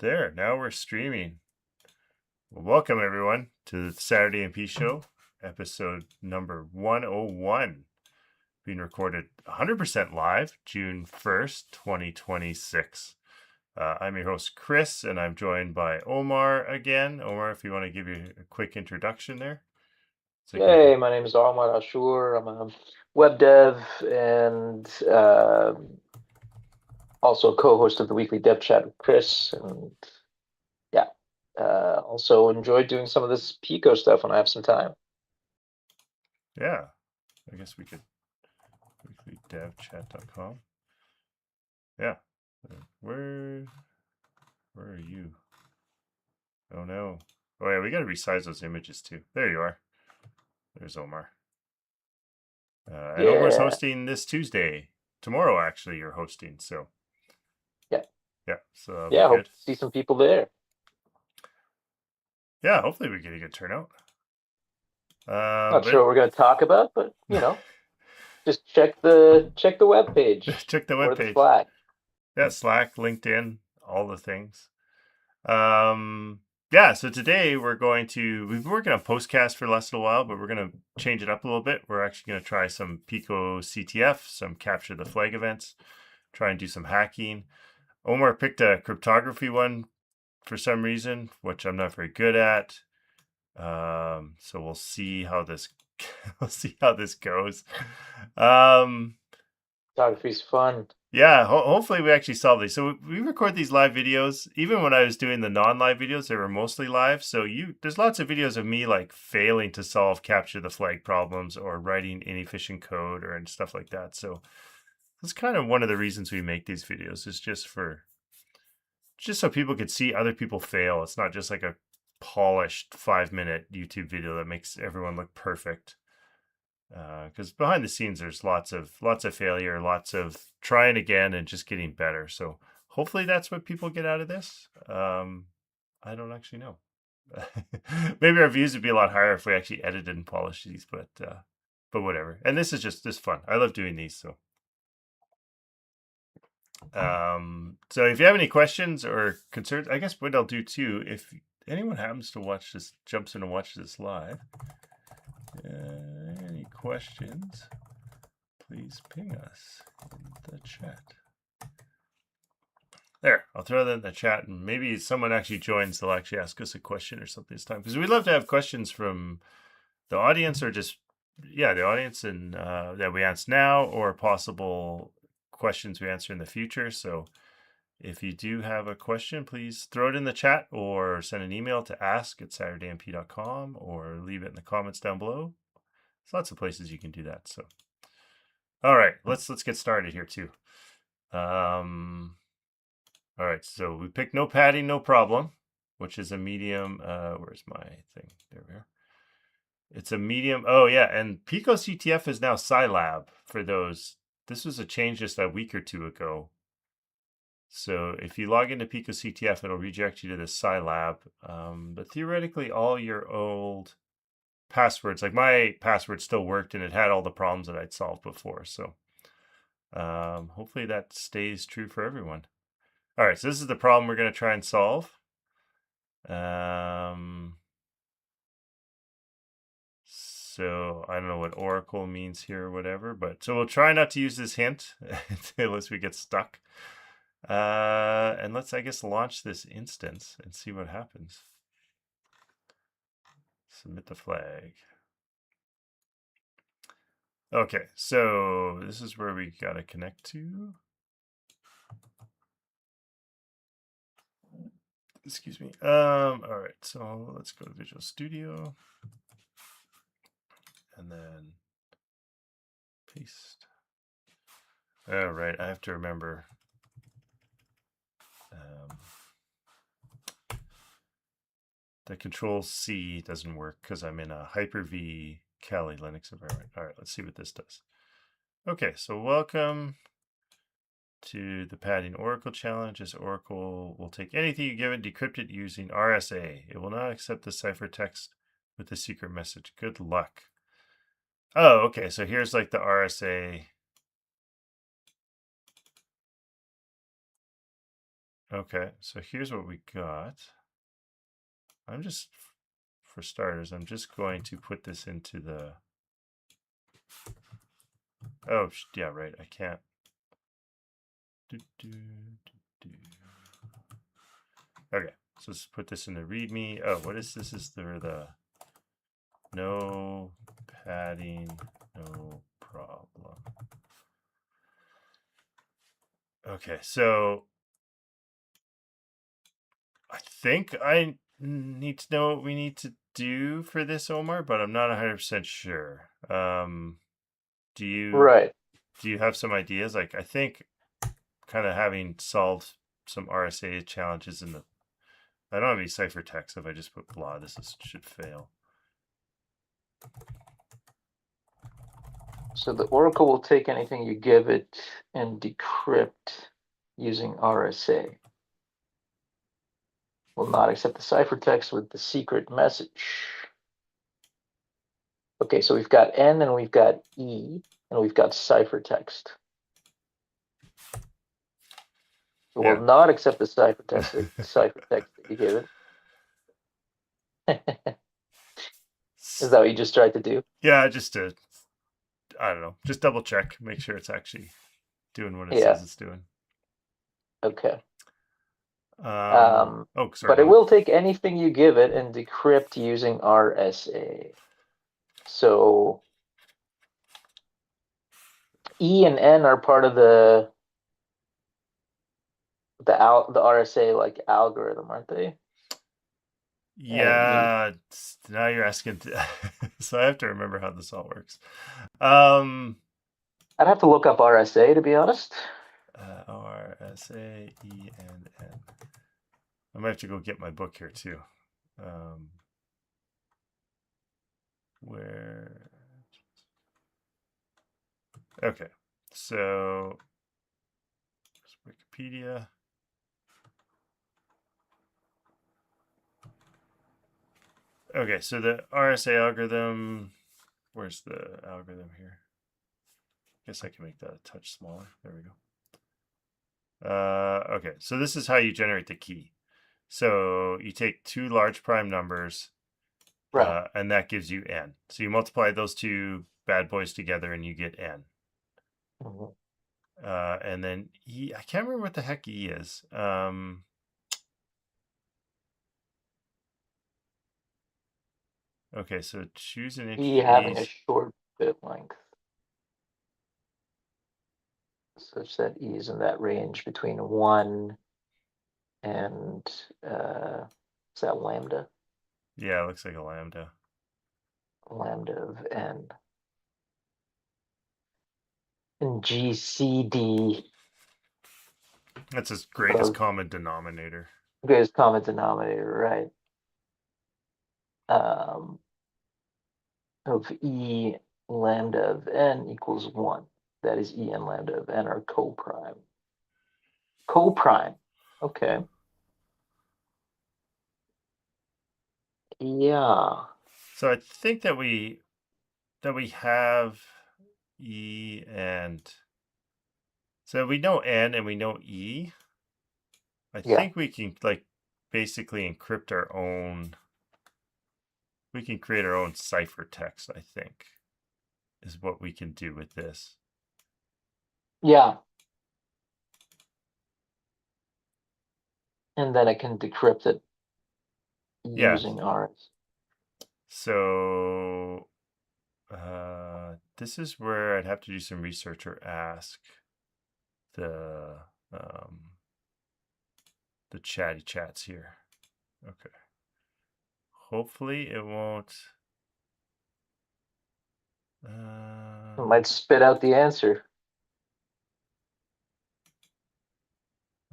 There, now we're streaming. Well, welcome everyone to the SaturdayMP show, episode number 101, being recorded 100% live, June 1st, 2026. I'm your host, Chris, and I'm joined by Omar again. Omar, if you want to give you a quick introduction there. Hey, my name is Omar Ashur. I'm a web dev and also co-host of the weekly dev chat with Chris. And yeah, also enjoy doing some of this Pico stuff when I have some time. Yeah, I guess we could weeklydevchat.com. Yeah, where are you? Oh no. Oh yeah, we got to resize those images too. There you are. There's Omar. And Omar's Yeah, hosting this Tuesday. Tomorrow, actually, you're hosting. So yeah, so that'll be yeah. Hope good. to see some people there. Yeah, hopefully we get a good turnout. Not sure what we're going to talk about, but just check the web page check the or the webpage. Slack. Yeah, Slack, LinkedIn, all the things. Yeah, so today we've been working on Postcast for less than a while, but we're going to change it up a little bit. We're actually going to try some picoCTF, some capture the flag events, try and do some hacking. Omar picked a cryptography one for some reason, which I'm not very good at. So we'll see how this goes. Photography's fun. Yeah, hopefully we actually solve these. So we record these live videos. Even when I was doing the non-live videos, they were mostly live. So there's lots of videos of me like failing to solve capture the flag problems or writing inefficient code or and stuff like that. So that's kind of one of the reasons we make these videos, is just so people could see other people fail. It's not just like a polished 5-minute YouTube video that makes everyone look perfect. Because behind the scenes, there's lots of failure, lots of trying again and just getting better. So hopefully that's what people get out of this. I don't actually know. Maybe our views would be a lot higher if we actually edited and polished these, but whatever. And this is just fun. I love doing these. So so if you have any questions or concerns, I guess what I'll do too, if anyone happens to watch this, jumps in and watches this live, any questions, please ping us in the chat. There, I'll throw that in the chat, and maybe someone actually joins, they'll actually ask us a question or something this time, because we'd love to have questions from the audience, or just the audience, and that we answer now, or possible questions we answer in the future. So if you do have a question, please throw it in the chat or send an email to ask@SaturdayMP.com or leave it in the comments down below. There's lots of places you can do that. So, all right, let's get started here too. All right, so we picked no padding, no problem, which is a medium. Where's my thing? There we are. It's a medium. Oh yeah, and picoCTF is now CyLab for those. This was a change just a week or two ago. So if you log into picoCTF, it'll redirect you to the CyLab. But theoretically, all your old passwords, like my password still worked and it had all the problems that I'd solved before. So hopefully that stays true for everyone. All right, so this is the problem we're going to try and solve. So I don't know what Oracle means here or whatever, but so we'll try not to use this hint unless we get stuck. And let's, I guess, launch this instance and see what happens. Submit the flag. Okay, so this is where we got to connect to. Excuse me. All right, so let's go to Visual Studio and then paste. All right, I have to remember. The Control-C doesn't work because I'm in a Hyper-V Kali Linux environment. All right, let's see what this does. Okay, so welcome to the padding Oracle challenge. This Oracle will take anything you give it, decrypt it using RSA. It will not accept the ciphertext with the secret message. Good luck. Oh, okay, so here's like the RSA. Okay, so here's what we got. I'm just, for starters, I'm just going to put this into the, oh, yeah, right, I can't. Okay, so let's put this in the README. Oh, what is this? Is there the no padding, no problem. Okay, so I think I need to know what we need to do for this, Omar, but I'm not 100% sure. Do you have some ideas? Like, I think kind of having solved some RSA challenges in the, I don't have any ciphertext. If I just put blah, should fail. So the Oracle will take anything you give it and decrypt using RSA. Will not accept the ciphertext with the secret message. Okay, so we've got N and we've got E and we've got ciphertext. It will not accept the ciphertext that you give it. Is that what you just tried to do? Yeah, just to, I don't know, just double check, make sure it's actually doing what it says it's doing. Okay. Oh, sorry. But it will take anything you give it and decrypt using RSA. So E and N are part of the RSA like algorithm, aren't they? Yeah, now you're asking. So I have to remember how this all works. I'd have to look up RSA to be honest. RSA, E, and N. I might have to go get my book here too. Where? Okay, so Wikipedia. Okay, so the RSA algorithm. Where's the algorithm here? I guess I can make that a touch smaller. There we go. Okay, so this is how you generate the key. So you take two large prime numbers, Right. And that gives you N. So you multiply those two bad boys together and you get N. And then E, I can't remember what the heck E is. Okay, so choose an E having a short bit length, such that E is in that range between 1 and is that lambda? Yeah, it looks like a lambda. Lambda of N. And GCD. That's its greatest common denominator. Greatest common denominator, right. Of E lambda of N equals 1. That is E and lambda of N are coprime. Coprime. Okay. Yeah. So I think that we have E and so we know N and we know E. I think we can like basically encrypt our own. We can create our own ciphertext, I think, is what we can do with this. Yeah. And then it can decrypt it using ours. So this is where I'd have to do some research or ask the chatty chats here. Okay. Hopefully it won't. It might spit out the answer.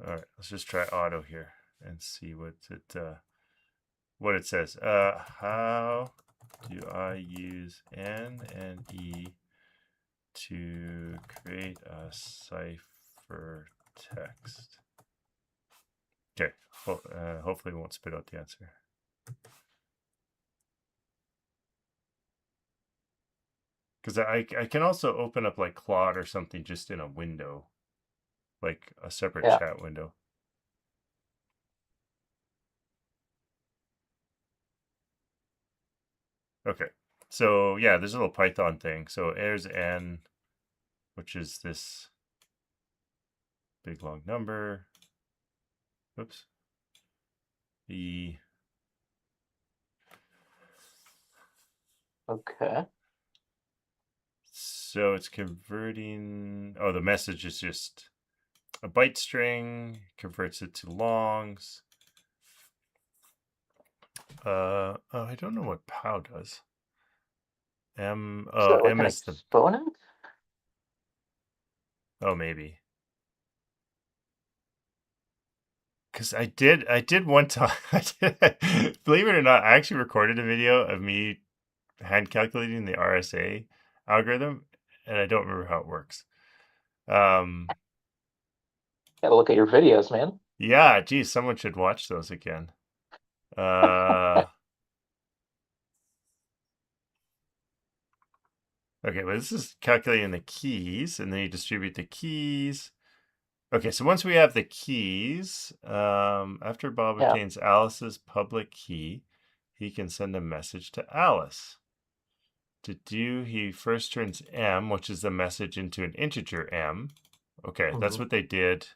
All right, let's just try auto here and see what it says. How do I use N and E to create a cipher text? Okay, hopefully it won't spit out the answer. Because I can also open up like Claude or something just in a window, like a separate chat window. Okay. So yeah, there's a little Python thing. So there's n, which is this big long number. Oops. E. Okay. So it's converting. Oh, the message is just a byte string, converts it to longs. Oh, I don't know what POW does. M. Is Oh, that like M an is the. exponent? Oh, maybe. Because I did one time. Believe it or not, I actually recorded a video of me hand calculating the RSA algorithm, and I don't remember how it works. Um, Gotta look at your videos, man. yeah, geez, someone should watch those again. Okay, but this is calculating the keys, and then you distribute the keys. Okay, so once we have the keys, after Bob Yeah. obtains Alice's public key, he can send a message to Alice. To do, he first turns M, which is the message, into an integer M. Okay, that's what they did.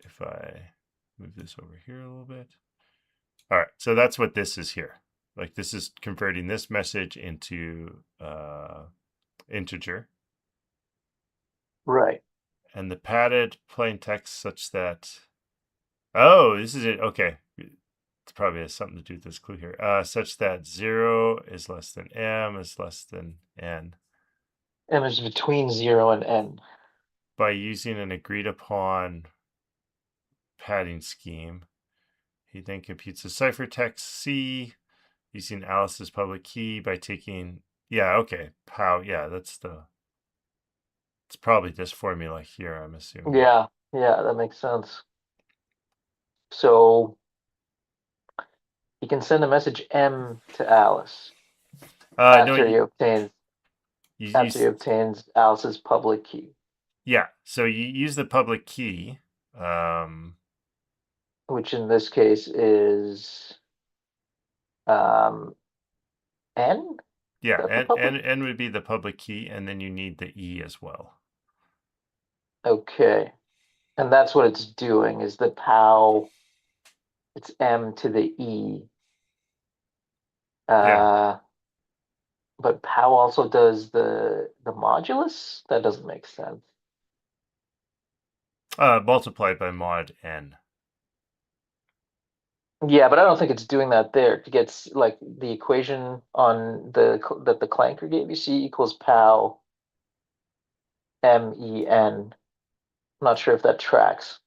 If I move this over here a little bit. All right, so that's what this is here. Like this is converting this message into integer. Right. And the padded plain text such that, oh, this is it. Okay, it probably has something to do with this clue here. Such that 0 is less than M is less than N. M is between 0 and n. By using an agreed upon padding scheme, he then computes the ciphertext C using Alice's public key by taking, yeah, okay, POW, yeah, it's probably this formula here, I'm assuming. Yeah, that makes sense. So he can send a message M to Alice No, after he obtains you Alice's public key, yeah, so you use the public key, which in this case is n. yeah, That's the and public. N would be the public key, and then you need the E as well. Okay, and that's what it's doing. Is the POW? It's M to the E. Yeah, But POW also does the modulus? That doesn't make sense. multiplied by mod N. Yeah, but I don't think it's doing that there. It gets like the equation on that the clanker gave you, C equals POW MEN. I'm not sure if that tracks.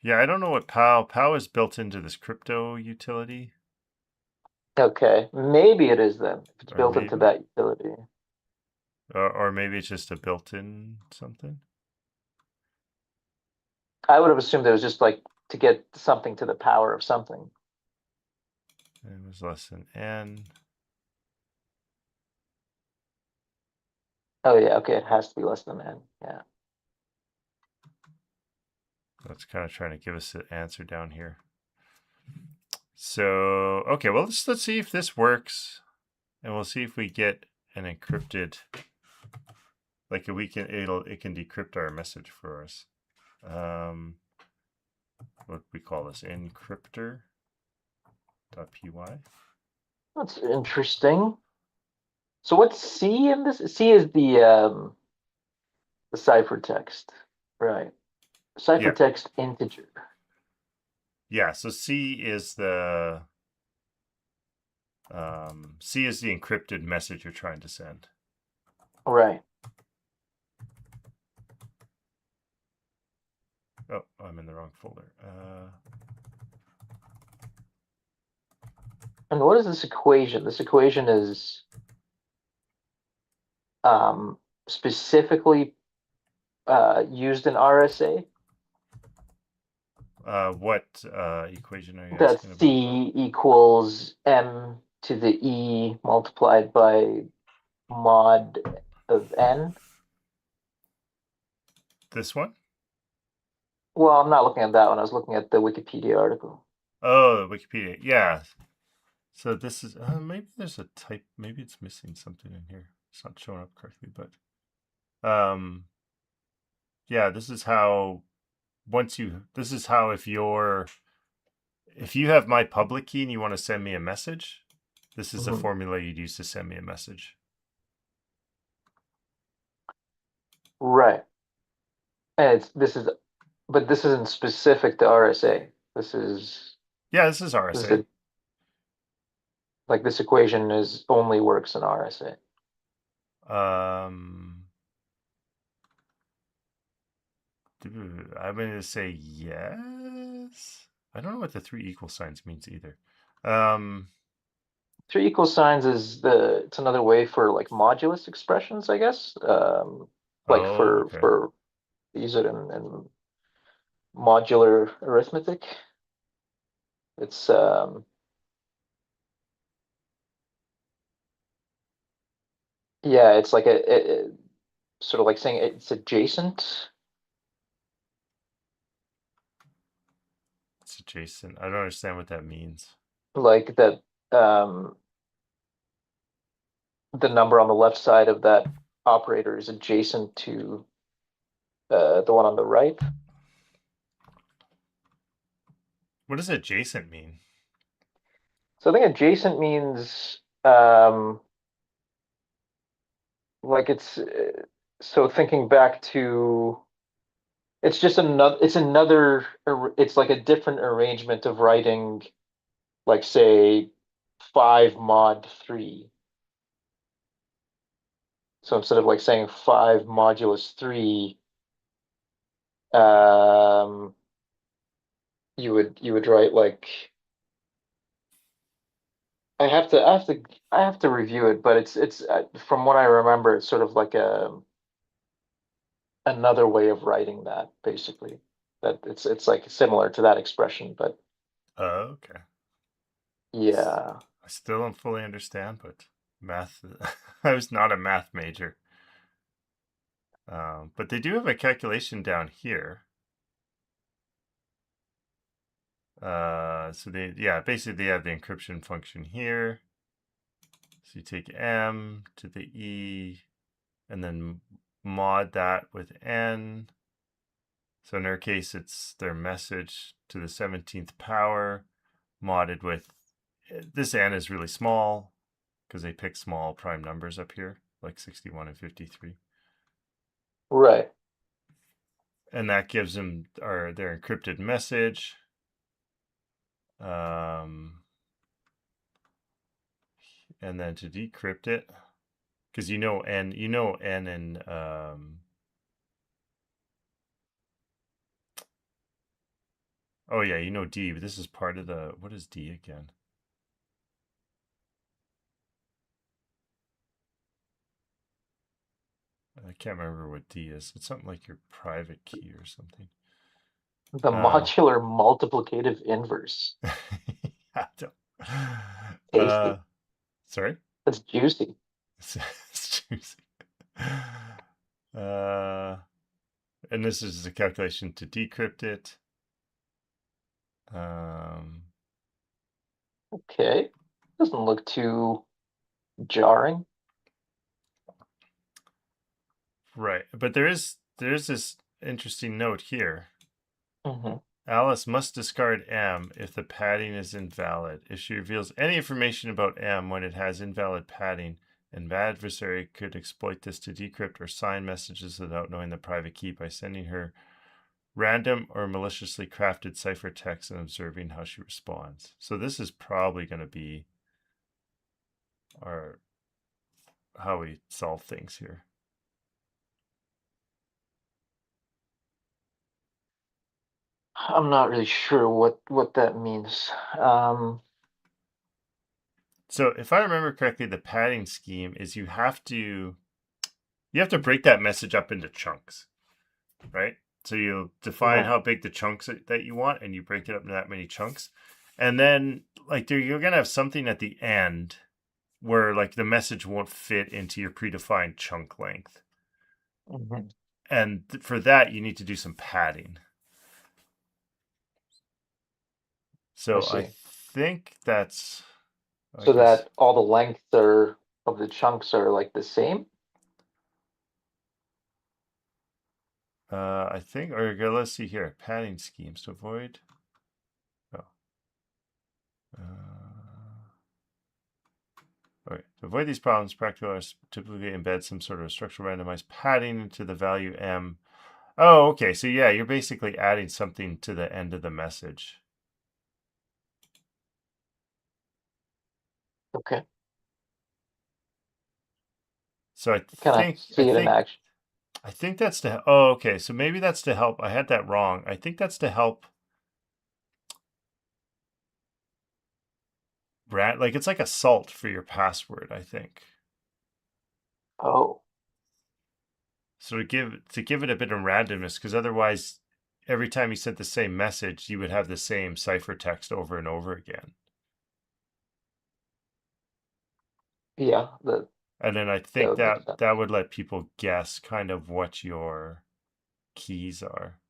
Yeah, I don't know what POW is built into this crypto utility, Okay, maybe it is then, if it's or built into maybe, that utility. or maybe it's just a built-in something. I would have assumed it was just like to get something to the power of something. It was less than N. Oh yeah, okay, it has to be less than N. Yeah. That's kind of trying to give us an answer down here. So, okay, well, let's see if this works, and we'll see if we get an encrypted, like it can decrypt our message for us. What we call this, encryptor.py. That's interesting. So what's C in this? C is the ciphertext, right? Yeah, Ciphertext integer. yeah. So C is the encrypted message you're trying to send. Right. Oh, I'm in the wrong folder. And what is this equation? This equation is specifically used in RSA. What equation are you That asking about? C equals M to the E multiplied by mod of N. This one? Well, I'm not looking at that one. I was looking at the Wikipedia article. Oh, Wikipedia. Yeah. So this is maybe there's a type. Maybe it's missing something in here. It's not showing up correctly, but yeah, this is how this is how if you have my public key and you want to send me a message, this is the Mhm. formula you'd use to send me a message. Right. And but this isn't specific to RSA. Yeah, this is This is RSA. like this equation is only works in RSA. Um, I'm going to say yes. I don't know what the three equal signs means either. Um, Three equal signs it's another way for like modulus expressions, I guess. Like oh, okay. for use it in modular arithmetic. It's yeah, it's like sort of like saying it's adjacent. It's adjacent. I don't understand what that means. Like that um the number on the left side of that operator is adjacent to the one on the right. What does adjacent mean? So I think adjacent means like so thinking back to it's like a different arrangement of writing like say 5 mod 3. So instead of like saying 5 modulus 3, um you would write like I have to review it, but it's from what I remember, it's sort of like another way of writing that basically. That it's like similar to that expression, but Oh, okay. yeah. I still don't fully understand, but math. I was not a math major. But they do have a calculation down here. So basically they have the encryption function here. So you take M to the E and then mod that with N. So in their case, it's their message to the 17th power modded with this N is really small because they pick small prime numbers up here, like 61 and 53. Right. And that gives them their encrypted message. And then to decrypt it, because N and oh yeah, D, but this is part of the what is D again? I can't remember what D is. It's something like your private key or something. The Uh, modular multiplicative inverse. I don't- uh, Tasty. sorry. That's juicy. It's juicy. Uh, and this is the calculation to decrypt it. Um, Okay. Doesn't look too jarring. right, but there is this interesting note here. Hmm. Alice must discard M if the padding is invalid. If she reveals any information about M when it has invalid padding, an adversary could exploit this to decrypt or sign messages without knowing the private key by sending her random or maliciously crafted ciphertext and observing how she responds. So this is probably going to be our how we solve things here. I'm not really sure what that means. So if I remember correctly, the padding scheme is you have to break that message up into chunks, right? So you define Right. how big the chunks that you want, and you break it up into that many chunks, and then like you're gonna have something at the end where like the message won't fit into your predefined chunk length, Hmm. and for that you need to do some padding. I So I see. think that's So that all the lengths of the chunks are like the same? I think, or let's see here, padding schemes to avoid. Oh. All right. To avoid these problems, practical artists typically embed some sort of structural randomized padding into the value m. Oh, okay. So yeah, you're basically adding something to the end of the message. Okay. So I Can I think see it in action? I think that's to. Oh, okay. So maybe that's to help. I had that wrong. I think that's to help. Like it's like a salt for your password. I think. Oh, So to give it a bit of randomness, because otherwise, every time you sent the same message, you would have the same ciphertext over and over again. yeah. And then I That think would make sense. that would let people guess kind of what your keys are.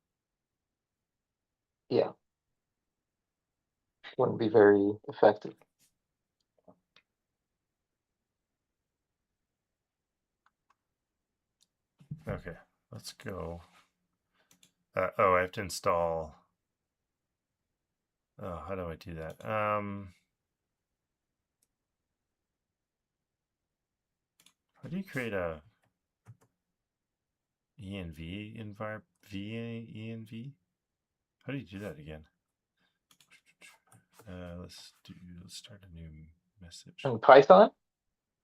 Yeah. Wouldn't be very effective. Okay, let's go. Oh, I have to install. Oh, how do I do that? How do you create a env environment? env? How do you do that again? Let's start a new message. In Python?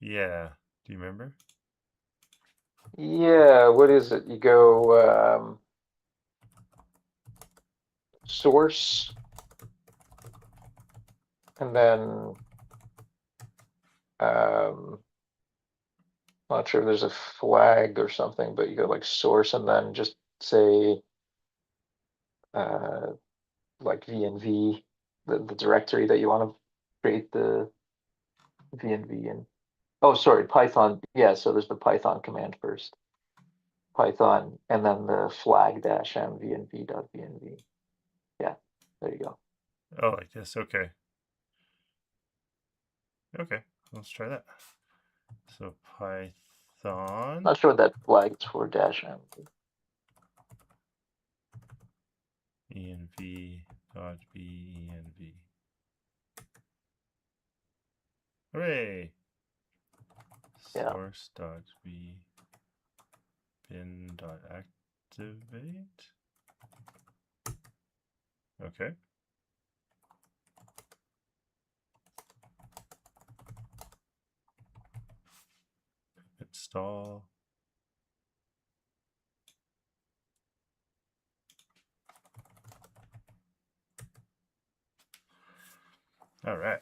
Yeah. Do you remember? Yeah, what is it? You go source and then not sure if there's a flag or something, but you go like source and then just say like VNV, the directory that you want to create the VNV in. Oh, sorry, Python. Yeah, so there's the Python command first. Python and then the flag dash m vnv.vnv. Yeah, there you go. Oh, like this. Okay. Okay. Let's try that. So Python Not sure what that flag is for dash m. env.benv. Hooray! Yeah. Source.vbin.activate. Okay. Install. All right.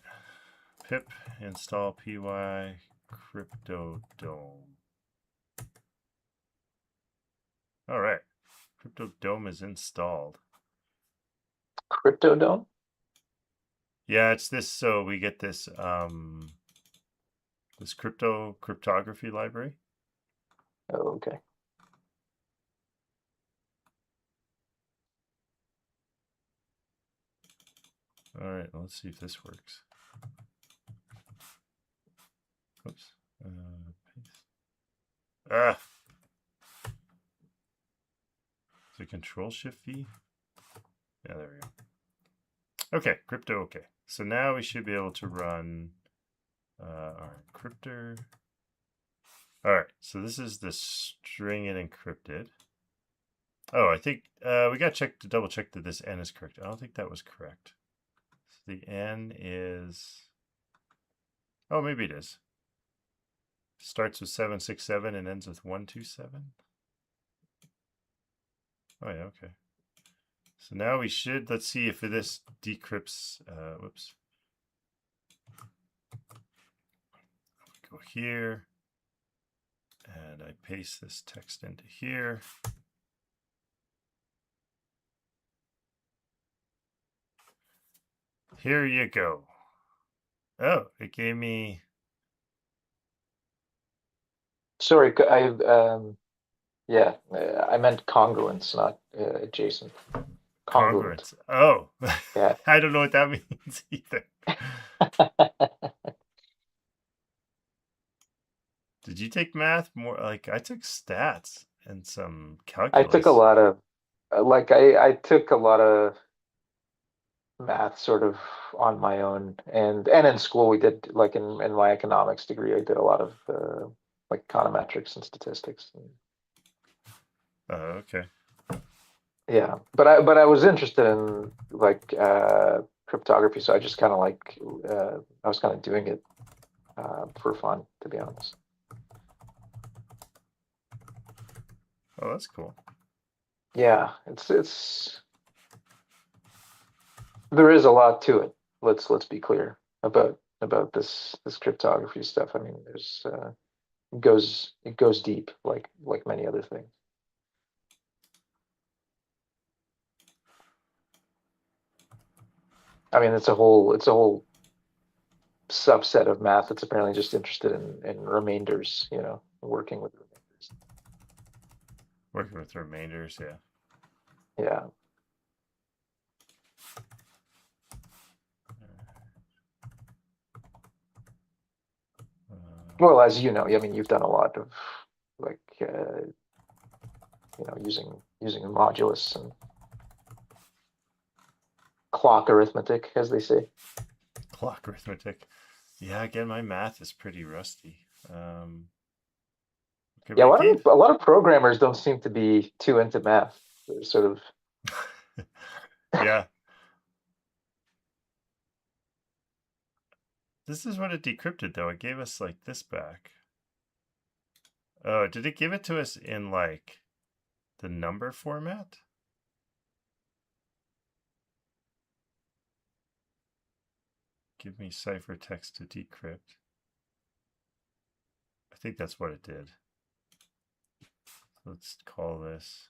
Pip install py cryptodome. All right. Cryptodome is installed. Cryptodome? Yeah, it's this. So we get this this cryptography library. Oh, okay. All right, let's see if this works. Oops. Paste. Ah. So Control Shift V. Yeah, there we go. Okay, crypto. Okay, so now we should be able to run our encryptor. All right, so this is the string it encrypted. Oh, I think we got to double check that this n is correct. I don't think that was correct. So the n is. Oh, maybe it is. Starts with 767 and ends with 127. Oh yeah, okay. So now we should, let's see if this decrypts, whoops. Go here, and I paste this text into here. Here you go. Oh, it gave me. Sorry, yeah, I meant congruence, not adjacent. Congruent. Congruence. Oh, Yeah. I don't know what that means either. Did you take math more? Like I took stats and some I took a calculus. lot of like I took a lot of math sort of on my own, and in school we did like in my economics degree I did a lot of like econometrics and statistics. Oh, okay. Yeah, but I was interested in like cryptography, so I just kind of like I was kind of doing it for fun, to be honest. Oh, that's cool. Yeah, it's there is a lot to it. Let's be clear about this cryptography stuff. I mean, there's it goes deep like many other things. I mean, it's a whole subset of math that's apparently just interested in remainders, you know, working with remainders. Working with remainders, yeah. Yeah. Well, as you know, I mean, you've done a lot of like you know, using modulus and clock arithmetic, as they say. Clock arithmetic. Yeah, again, my math is pretty rusty. Okay, Yeah, but it gave. a lot of programmers don't seem to be too into math. They're sort of Yeah. This is what it decrypted, though. It gave us like this back. Oh, did it give it to us in like the number format? Give me ciphertext to decrypt. I think that's what it did. Let's call this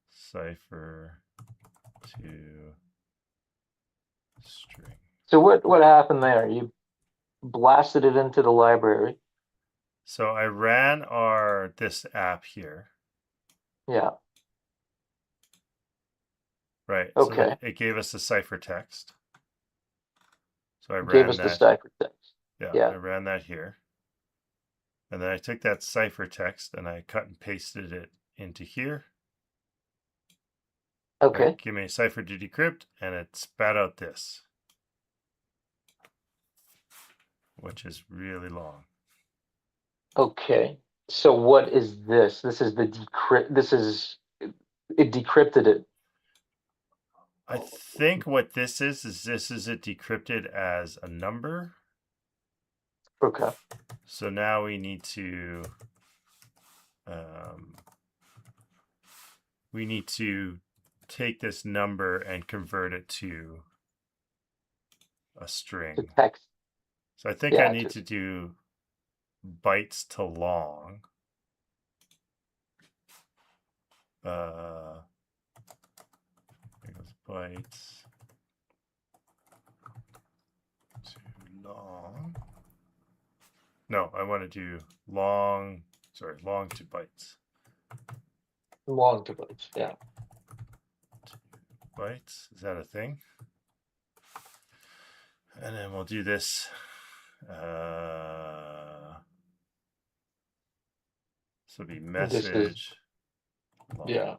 cipher to string. So what happened there? You blasted it into the library. So I ran this app here. Yeah. Right. So Okay. it gave us the ciphertext. So I It gave ran us the that. ciphertext. Yeah, I Yeah. ran that here. And then I took that ciphertext and I cut and pasted it into here. Right, Okay. give me a cipher to decrypt, and it spat out this, which is really long. Okay. So what is this? This is the decrypt. This is it decrypted it. I think what this is it decrypted as a number. Okay. So now we need to um, take this number and convert it to a To string. text. So I think I Yeah. need to do bytes to long. Here goes bytes to long. No, I want to do long to bytes. Long to bytes. Yeah. Bytes, is that a thing? And then we'll do this. So it'll be This is message long. yeah.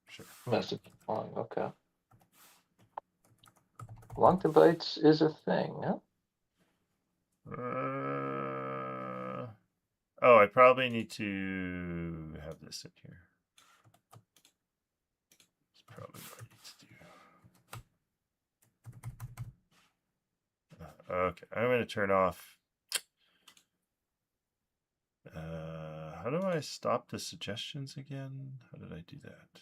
Sure. Message long. Okay. Long to bytes is a thing. Huh? Oh, I probably need to have this in here. That's probably what I need to do. Okay, I'm going to turn off. How do I stop the suggestions again? How did I do that?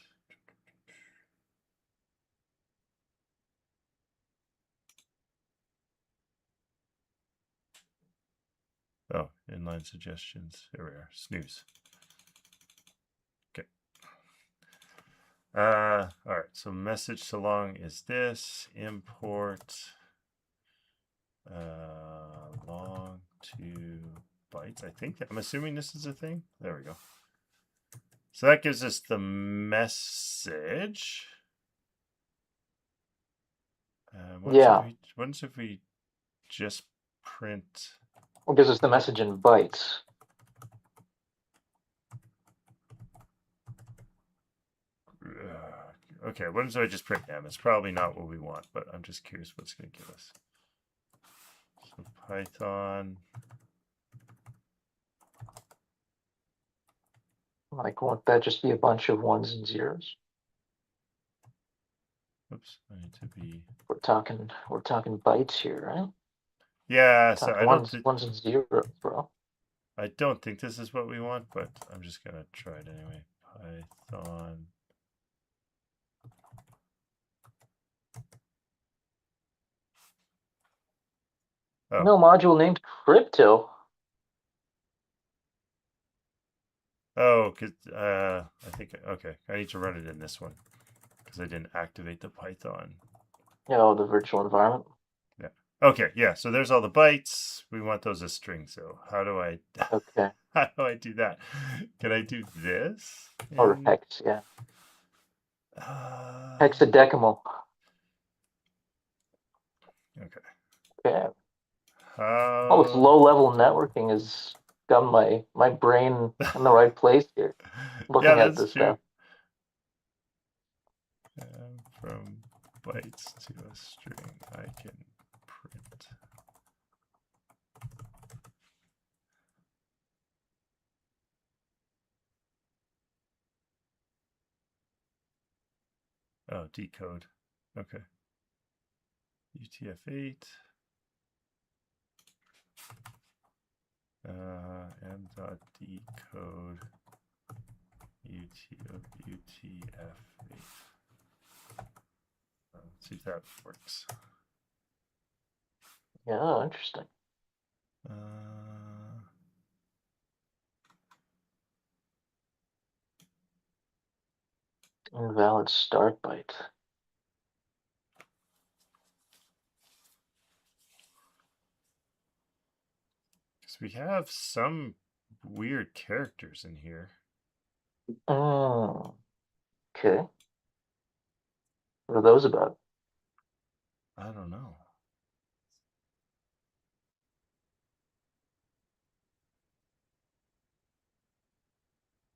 Oh, inline suggestions. Here we are. Snooze. Okay. All right. So message to long is this. Import long to bytes. I think I'm assuming this is a thing. There we go. So that gives us the message. What if we just print? It gives us the message in bytes. Okay, what if I just print M? It's probably not what we want, but I'm just curious what's going to give us. So Python. Like, won't that just be a bunch of ones and zeros? Oops, I need to be. We're talking bytes here, right? Yeah, so I don't. Ones and zeros, bro. I don't think this is what we want, but I'm just gonna try it anyway. Python. Oh. No module named crypto. Oh, cause I think okay. I need to run it in this one because I didn't activate the Python. Oh, the virtual environment. Yeah. Okay. Yeah. So there's all the bytes. We want those as strings. So how do I? Okay. How do I do that? Can I do this? Or hex, yeah. Uh, Hexadecimal. okay. Yeah. How? Oh, it's low-level networking has got my brain in the right place here. Yeah, Looking at that's this true. stuff. From bytes to a string, I can print. Oh, decode. Okay. UTF-8. M.decode UTF-8. Let's see if that works. Yeah, interesting. Invalid start byte. Because we have some weird characters in here. Oh, okay. What are those about? I don't know.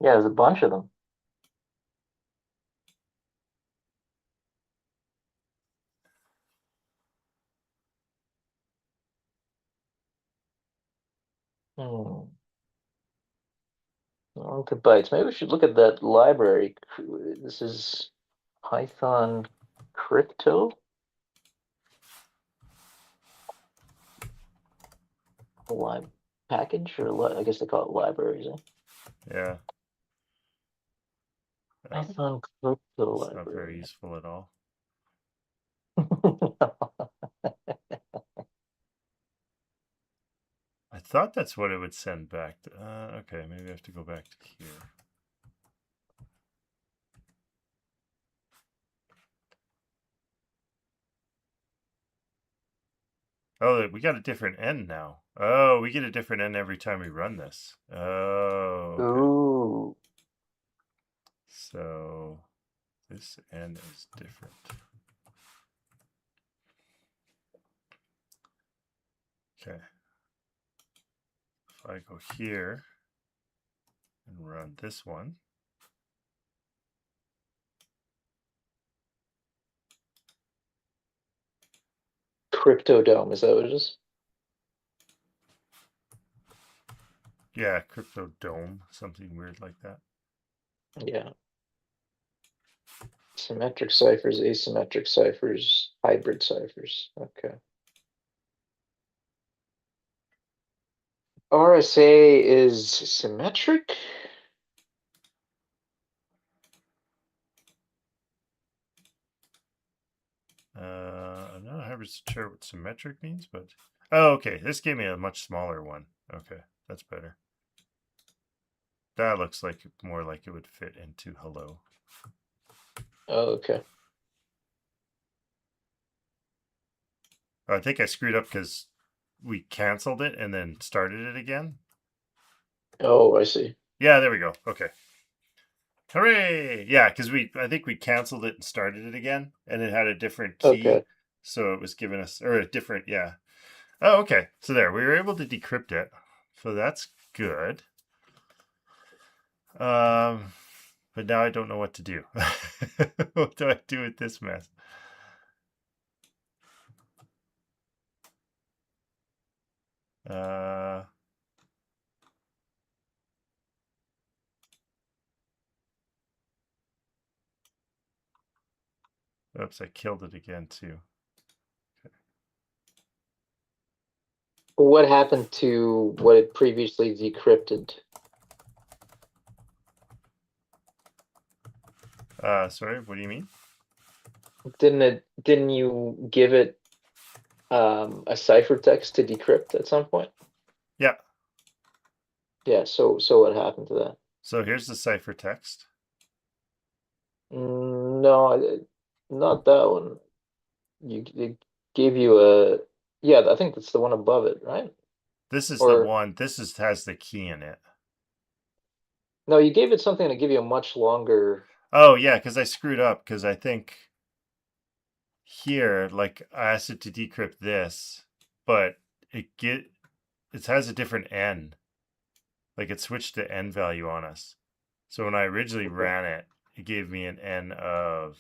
Yeah, there's a bunch of them. Hmm. On to bytes. Maybe we should look at that library. This is Python crypto. Lib package, or I guess they call it libraries. Eh? Yeah. Python crypto It's not very library. useful at all. I thought that's what it would send back. Okay, maybe I have to go back to here. Oh, we got a different end now. Oh, we get a different end every time we run this. Oh, okay. Ooh. So this end is different. Okay. If I go here and run this one. Cryptodome, is that what it is? Yeah, Crypto Dome, something weird like that. Yeah. Symmetric ciphers, asymmetric ciphers, hybrid ciphers. Okay. RSA is symmetric? I'm not 100% sure what symmetric means, but oh, okay. This gave me a much smaller one. Okay, that's better. That looks like more like it would fit into hello. Oh, okay. I think I screwed up because we canceled it and then started it again. Oh, I see. Yeah, there we go. Okay. Hooray! Yeah, because I think we canceled it and started it again, and it had a different key, Okay. so it was giving us or a different yeah. Oh, okay. So there, we were able to decrypt it, so that's good. But now I don't know what to do. What do I do with this mess? Oops, I killed it again too. What happened to what it previously decrypted? Sorry, what do you mean? Didn't you give it a ciphertext to decrypt at some point? Yeah. Yeah, so what happened to that? So here's the ciphertext. No, not that one. It gave you a, yeah, I think that's the one above it, right? This is the Or one. Has the key in it. no, you gave it something to give you a much longer. Oh yeah, because I screwed up because I think here, like I asked it to decrypt this, but it has a different n. Like it switched the n value on us. So when I originally Okay. ran it, it gave me an n of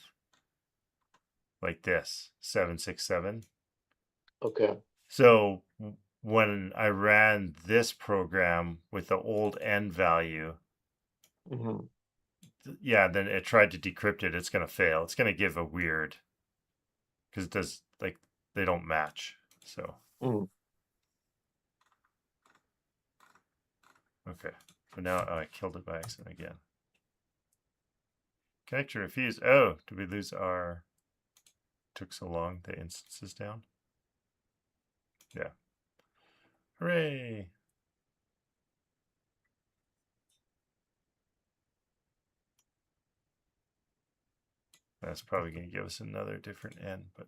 like this 767. Okay. So when I ran this program with the old n value, Hmm. yeah, then it tried to decrypt it. It's going to fail. It's going to give a weird, because it does, like, they don't match. So, Mm. okay. But now, oh, I killed it by accident again. Connection refused. Oh, did we lose our, took so long, the instance is down? Yeah. Hooray. That's probably going to give us another different n, but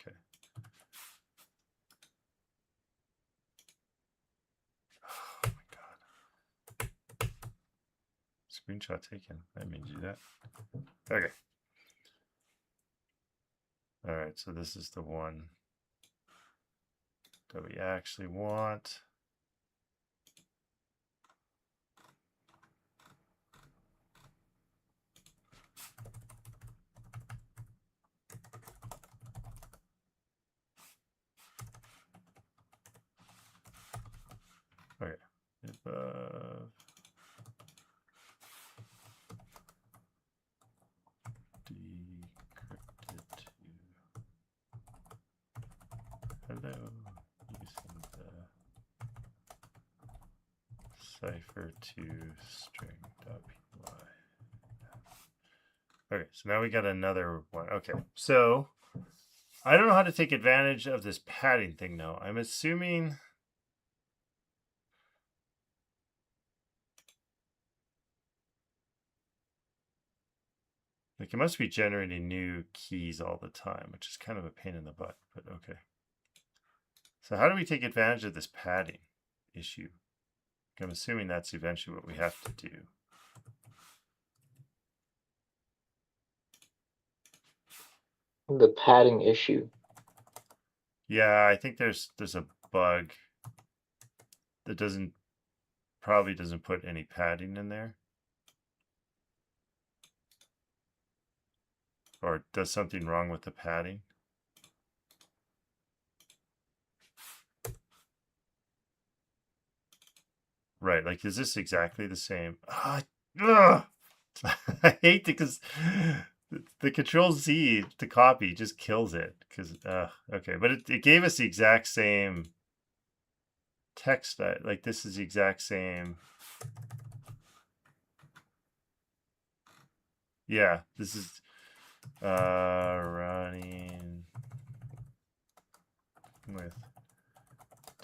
okay. Oh my god. Screenshot taken. I didn't mean to do that. Okay. All right, so this is the one that we actually want. Okay. Above. Decrypted to hello using the cipher to string.py. Okay, so now we got another one. Okay, so I don't know how to take advantage of this padding thing though. I'm assuming like it must be generating new keys all the time, which is kind of a pain in the butt, but okay. So how do we take advantage of this padding issue? I'm assuming that's eventually what we have to do. The padding issue. Yeah, I think there's a bug that probably doesn't put any padding in there, or does something wrong with the padding. Right, like is this exactly the same? I hate it because the Control Z to copy just kills it. Because okay, but it gave us the exact same text. Like this is the exact same. Yeah, this is running with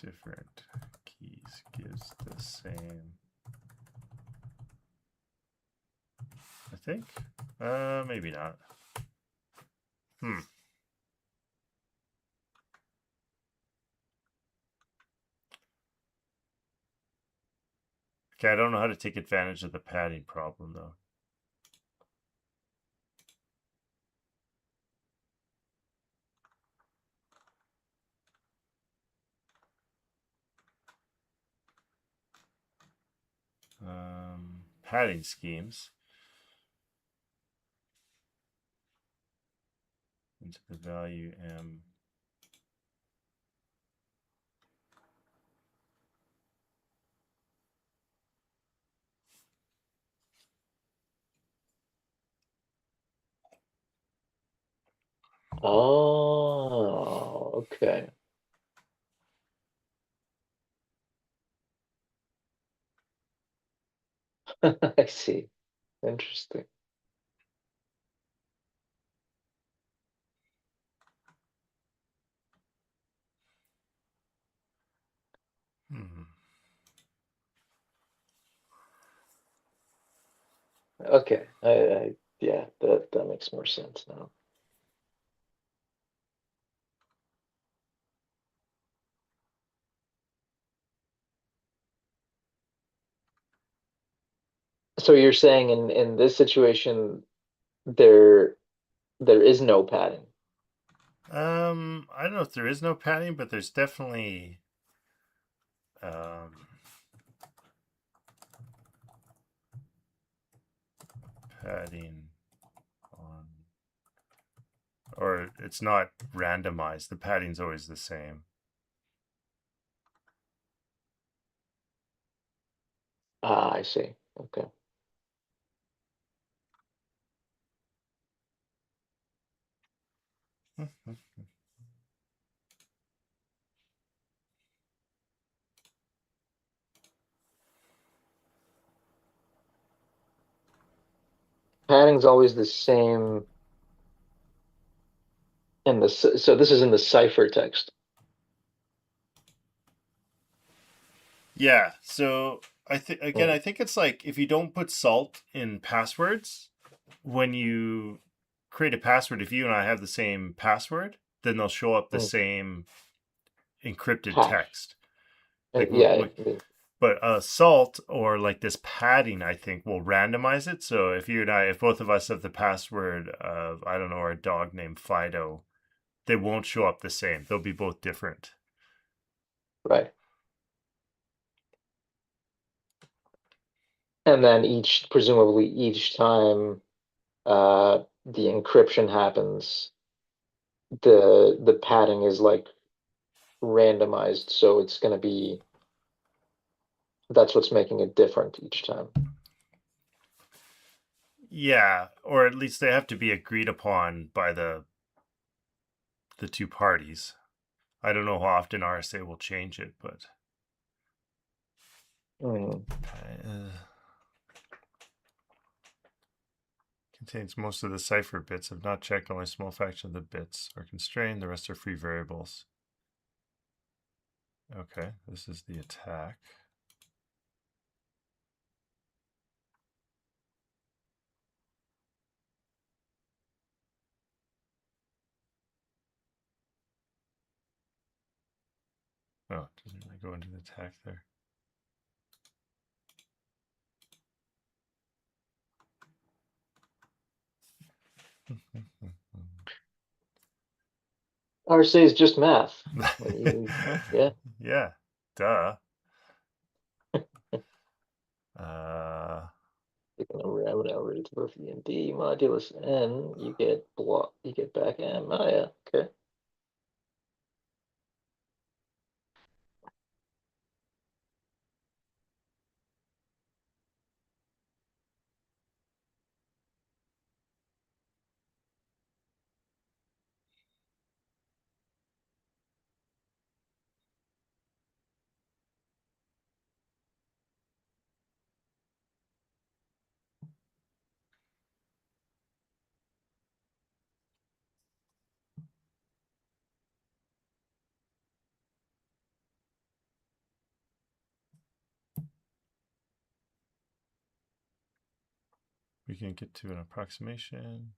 different keys gives the same. I think. Maybe not. Okay, I don't know how to take advantage of the padding problem though. Padding schemes. into the value m. Oh, okay. I see. Interesting. Hmm. Okay. Yeah, that makes more sense now. So you're saying in this situation there is no padding. I don't know if there is no padding, but there's definitely padding on, or it's not randomized. The padding's always the same. Ah, I see. Okay. Padding's always the same in the so this is in the ciphertext. Yeah. So I think again, Mm, I think it's like if you don't put salt in passwords, when you create a password, if you and I have the same password, then they'll show up the mm. same encrypted Hash. text. Like Yeah. but salt or like this padding, I think will randomize it. So if you and I, if both of us have the password of I don't know, our dog named Fido, they won't show up the same. They'll be both different. Right. And then presumably each time the encryption happens, the padding is like randomized, so it's going to be that's what's making it different each time. Yeah, or at least they have to be agreed upon by the two parties. I don't know how often RSA will change it, but Mm. contains most of the cipher bits. I've not checked. Only a small fraction of the bits are constrained. The rest are free variables. Okay, this is the attack. Oh, it doesn't really go into the attack there. RSA is just math. Yeah. Yeah, duh. Uh, Taking a round average for VND modulus n, you get back m. Oh yeah, okay. we can get to an approximation.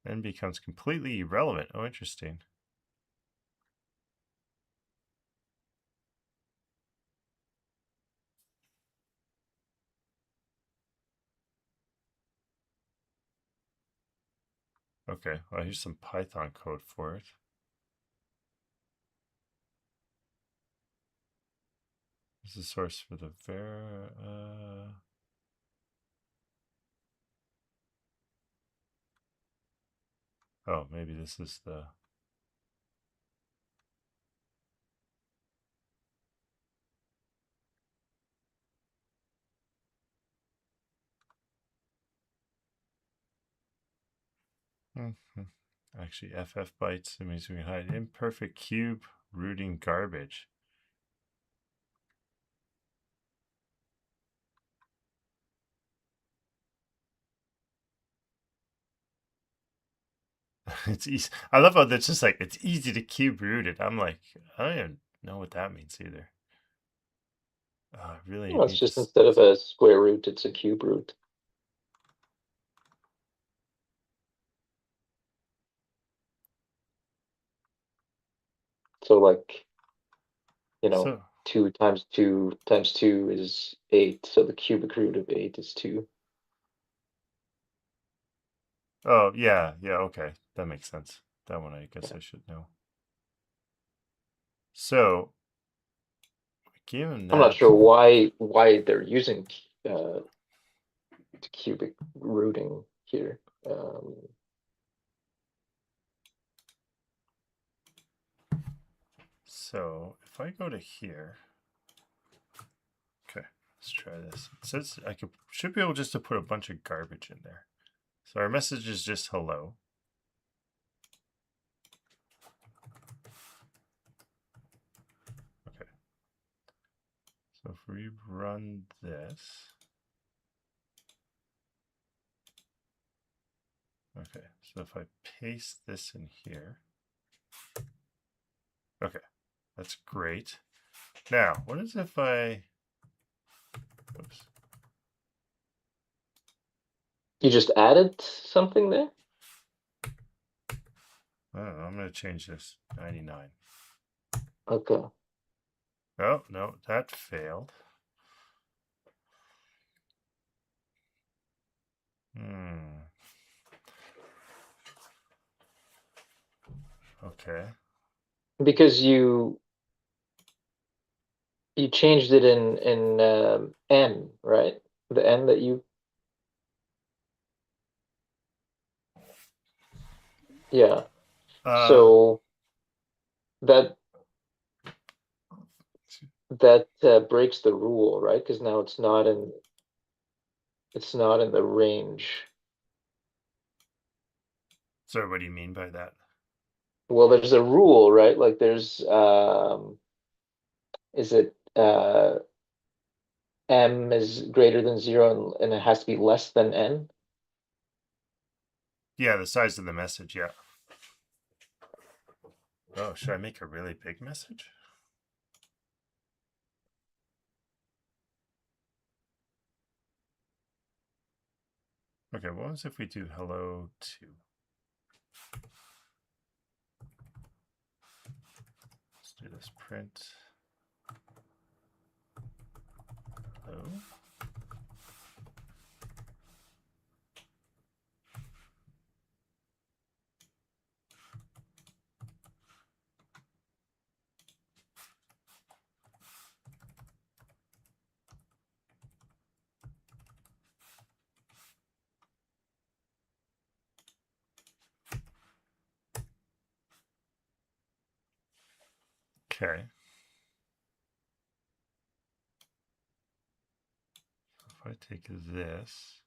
Then becomes completely irrelevant. Oh, interesting. Okay, well, here's some Python code for it. This is the source for the oh, maybe this is the actually FF bytes. It means we can hide imperfect cube rooting garbage. It's easy. I love how that's just like it's easy to cube root it. I'm like, I don't even know what that means either. I really Well, it's need just this. instead of a square root, it's a cube root. So like, So 2 times 2 times 2 is 8. So the cubic root of 8 is 2. oh yeah, okay. That makes sense. That one I guess I should know. So given I'm not that sure why they're using cubic rooting here. so if I go to here, okay, let's try this. It says I should be able just to put a bunch of garbage in there. So our message is just hello. Okay. So if we run this, okay, so if I paste this in here, okay, that's great. Now, what is if I, oops, You just added something there? I don't know, I'm going to change this 99. Okay. Oh, no, that failed. Okay. Because you changed it in n, right? The n that you yeah. So that breaks the rule, right? Because now it's not in the range. Sorry, what do you mean by that? Well, there's a rule, right? Like there's is it m is greater than 0 and it has to be less than n? Yeah, the size of the message, yeah. Oh, should I make a really big message? Okay, what was if we do hello 2? Let's do this print hello. Okay. If I take this,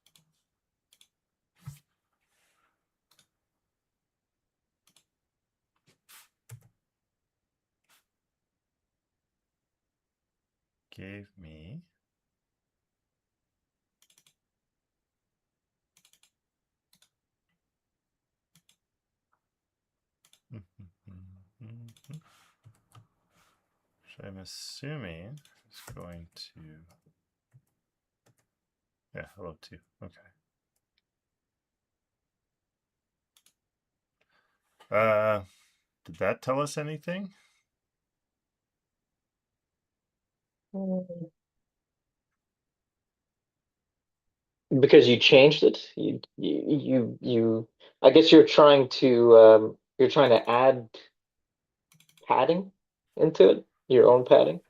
gave me which I'm assuming is going to, yeah, hello 2. Okay. Did that tell us anything? Because you changed it. I guess you're trying to add padding into it, your own padding.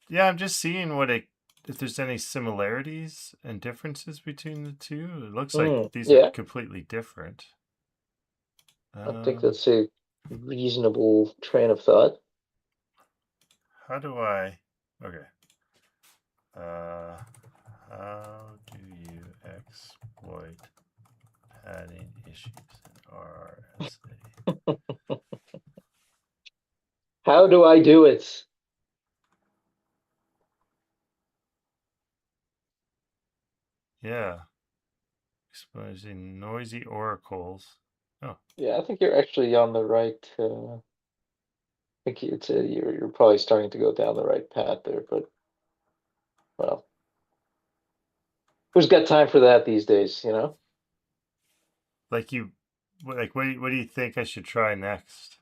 Yeah, I'm just seeing if there's any similarities and differences between the two. It looks like these are Yeah, completely different. I think Um, that's a reasonable train of thought. how do I? Okay. Uh, how do you exploit padding issues in RSA? How do I do it? Yeah, exposing noisy oracles. Oh, Yeah, I think you're actually on the right. I think you're probably starting to go down the right path there, but well, who's got time for that these days, you know? like you, what do you think I should try next?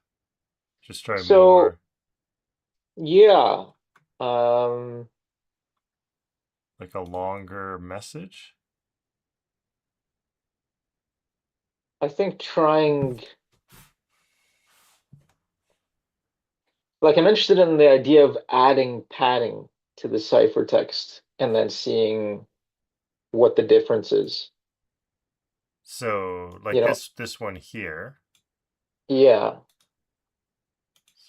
Just try So more, yeah, um, like a longer message. I think trying like I'm interested in the idea of adding padding to the ciphertext and then seeing what the difference is. So like You know, this one here. yeah.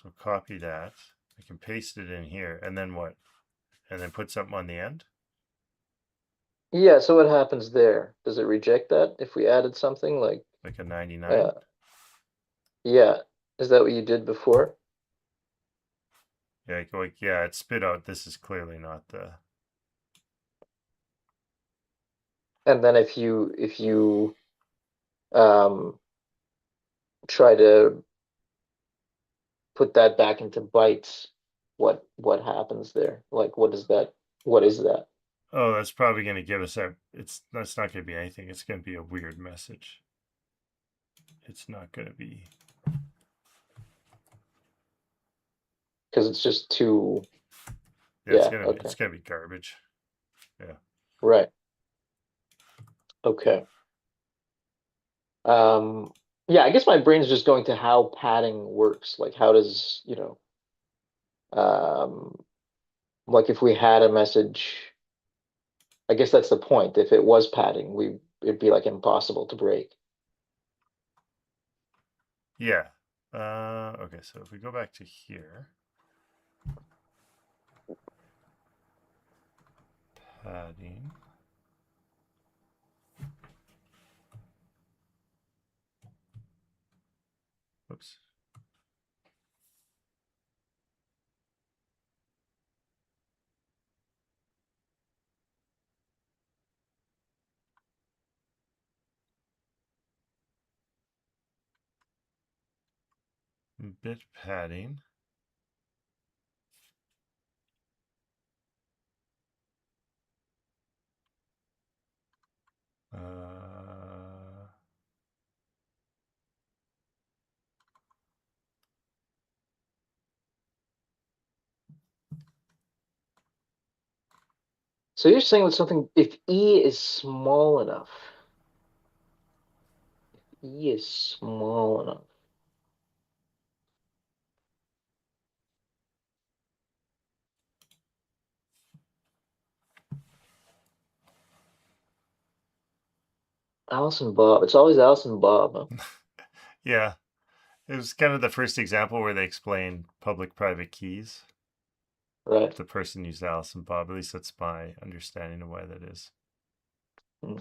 So copy that. I can paste it in here, and then what? And then put something on the end, Yeah, so what happens there? Does it reject that if we added something like like a 99. uh yeah, is that what you did before? Yeah, like yeah, it spit out. This is clearly not the. And then if you um try to put that back into bytes, what happens there? Like what is that? Oh, that's probably going to give us a. That's not going to be anything. It's going to be a weird message. It's not going to be. Because it's just too Yeah, yeah, okay. it's gonna be garbage. Yeah. Right. Okay. Um, yeah, I guess my brain is just going to how padding works. Like, how does, um, like if we had a message, I guess that's the point. If it was padding, it'd be like impossible to break. Yeah. Okay, so if we go back to here, padding. Whoops. Bit padding. Uh, So you're saying with something, if E is small enough, E is small enough. Alice and Bob. It's always Alice and Bob, huh? yeah, it was kind of the first example where they explained public-private keys. Right. The person used Alice and Bob. At least that's my understanding of why that is. Hmm.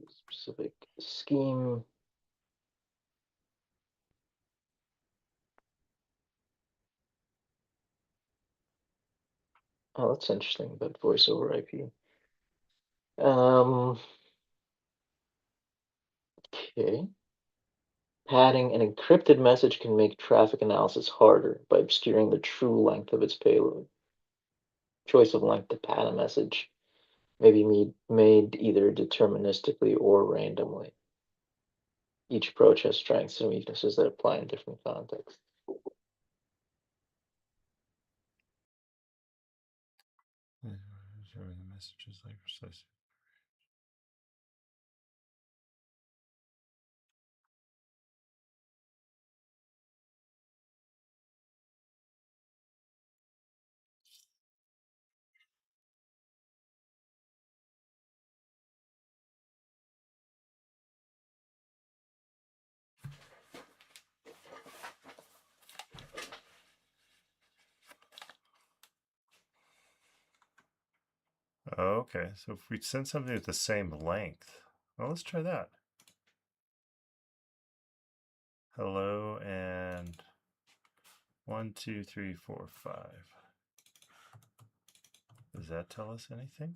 Specific scheme. Oh, that's interesting about voice over IP. Um, okay. Padding an encrypted message can make traffic analysis harder by obscuring the true length of its payload. Choice of length to pad a message may be made either deterministically or randomly. Each approach has strengths and weaknesses that apply in different contexts. messages like precise. Okay, so if we send something with the same length, well, let's try that. Hello and 1, 2, 3, 4, 5. Does that tell us anything?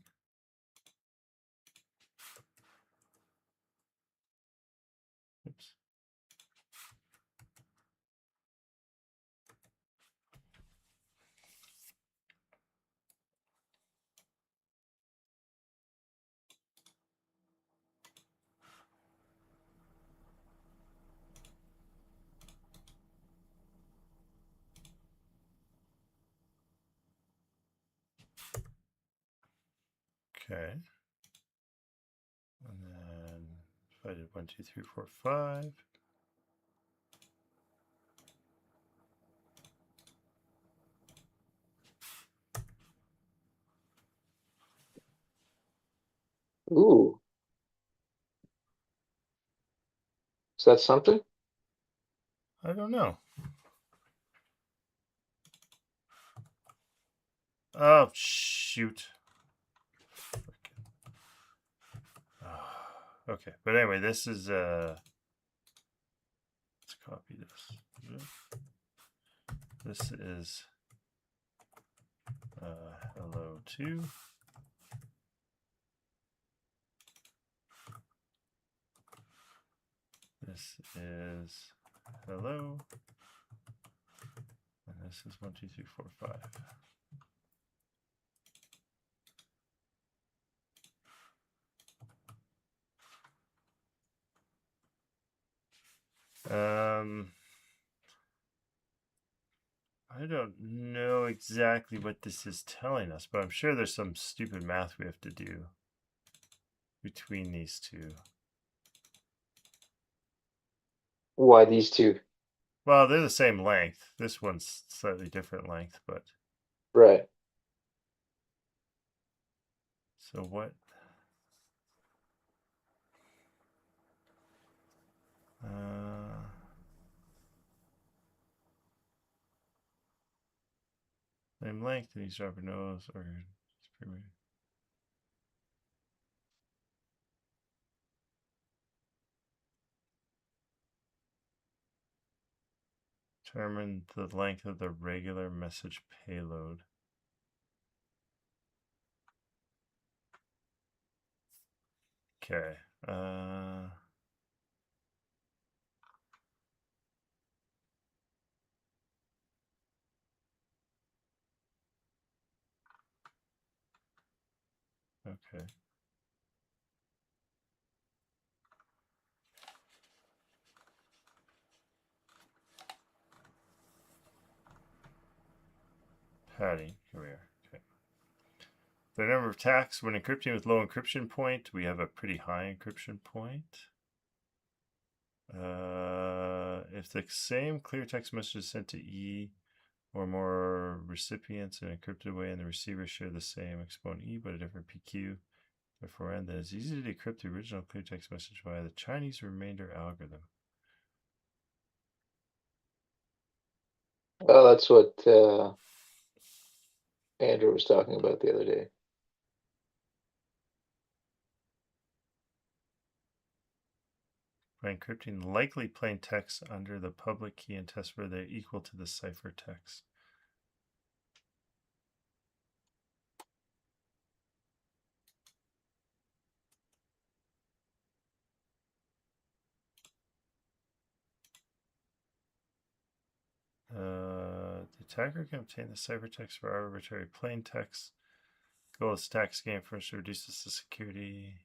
Oops. Okay. And then if I did 1, 2, 3, 4, 5. Ooh. Is that something? I don't know. Oh, shoot. Okay, but anyway, this is let's copy this. This is hello 2. This is hello. And this is 1, 2, 3, 4, 5. I don't know exactly what this is telling us, but I'm sure there's some stupid math we have to do between these two. Why these two? Well, they're the same length. This one's slightly different length, but Right. so what? Same length, and he's dropping nose or determine the length of the regular message payload. Okay. Okay. Padding. Here we are. Okay. The number of attacks when encrypting with low encryption point, we have a pretty high encryption point. If the same clear text message is sent to E or more recipients in an encrypted way and the receivers share the same exponent E but a different PQ, therefore N, then it's easy to decrypt the original clear text message via the Chinese remainder algorithm. Well, that's what Andrew was talking about the other day. By encrypting likely plain text under the public key and test whether they're equal to the ciphertext. The attacker can obtain the ciphertext for arbitrary plain text. Goal is attack game first reduces the security.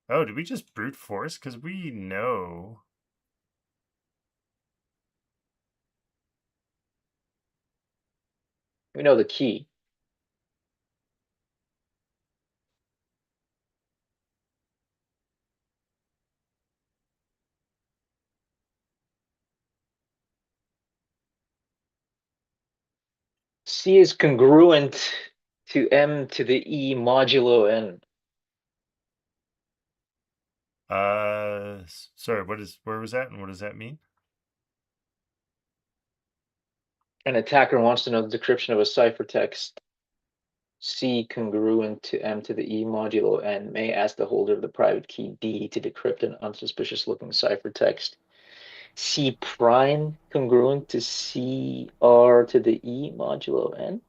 Oh, did we just brute force? Because we know. We know the key. C is congruent to M to the E modulo N. Sorry, where was that and what does that mean? An attacker wants to know the decryption of a ciphertext C congruent to M to the E modulo N may ask the holder of the private key D to decrypt an unsuspicious looking ciphertext C prime congruent to CR to the E modulo N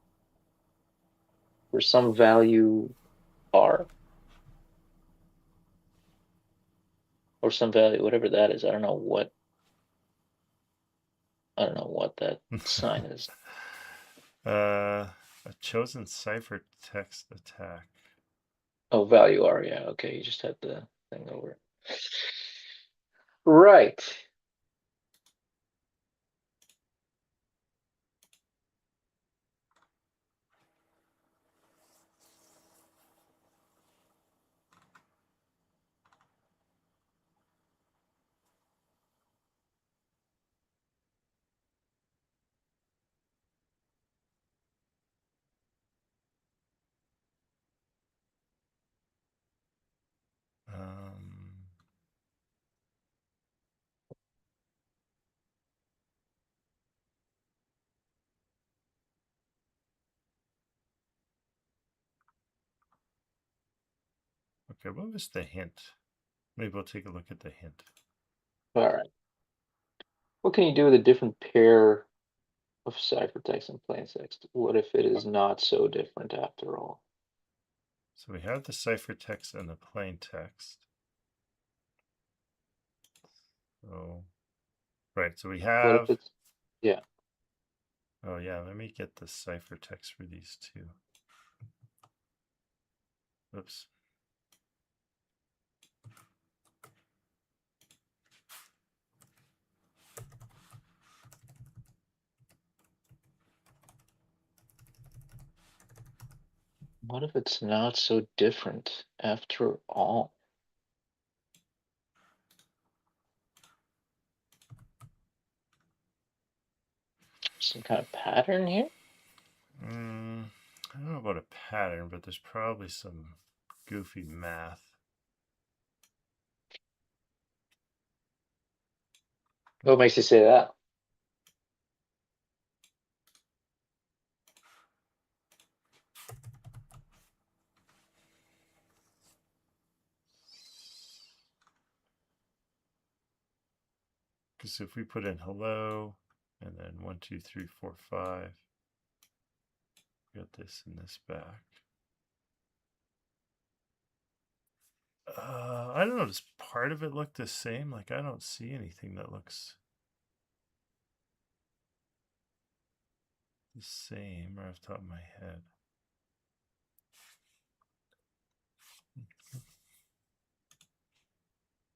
for some value R or some value, whatever that is. I don't know what that sign is. A chosen ciphertext attack. Oh, value R. Yeah. Okay. You just had the thing over. Right. Um, okay, what was the hint? Maybe we'll take a look at the hint. All right. What can you do with a different pair of ciphertext and plaintext? What if it is not so different after all? So we have the ciphertext and the plain text. So, right, so we What if have, it's, yeah. oh yeah, let me get the ciphertext for these two. Oops. What if it's not so different after all? Some kind of pattern here? I don't know about a pattern, but there's probably some goofy math. What makes you say that? Because if we put in hello and then 1, 2, 3, 4, 5, got this and this back. I don't know. Does part of it look the same? Like, I don't see anything that looks the same right off the top of my head.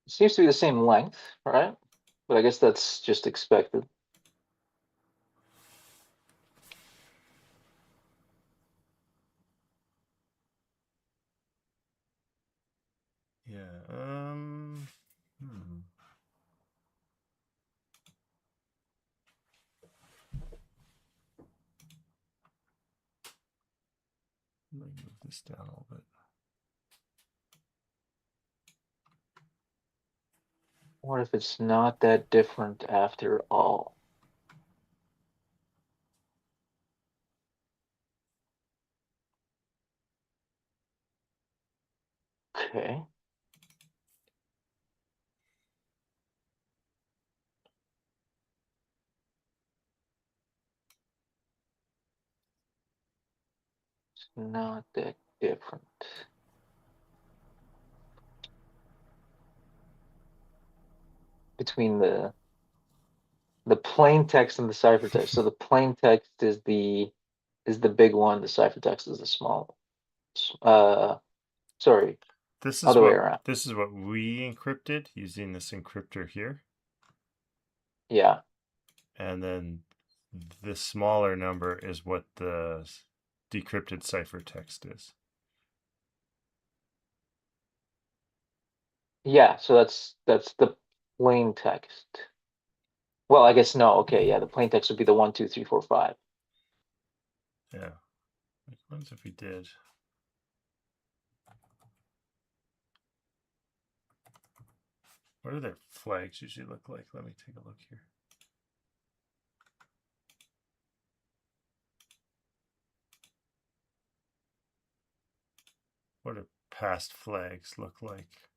It seems to be the same length, right? But I guess that's just expected. Yeah. Let me move this down a little bit. What if it's not that different after all? Okay. It's not that different. Between the plain text and the ciphertext. So the plain text is the big one, the ciphertext is the small. Sorry, This is other way what around. we encrypted using this encryptor here. Yeah. And then the smaller number is what the decrypted ciphertext is. Yeah, so that's the plain text. Well, I guess no. Okay, yeah, the plain text would be the 1, 2, 3, 4, 5. Yeah. Which ones if we did? What do their flags usually look like? Let me take a look here. What do past flags look like?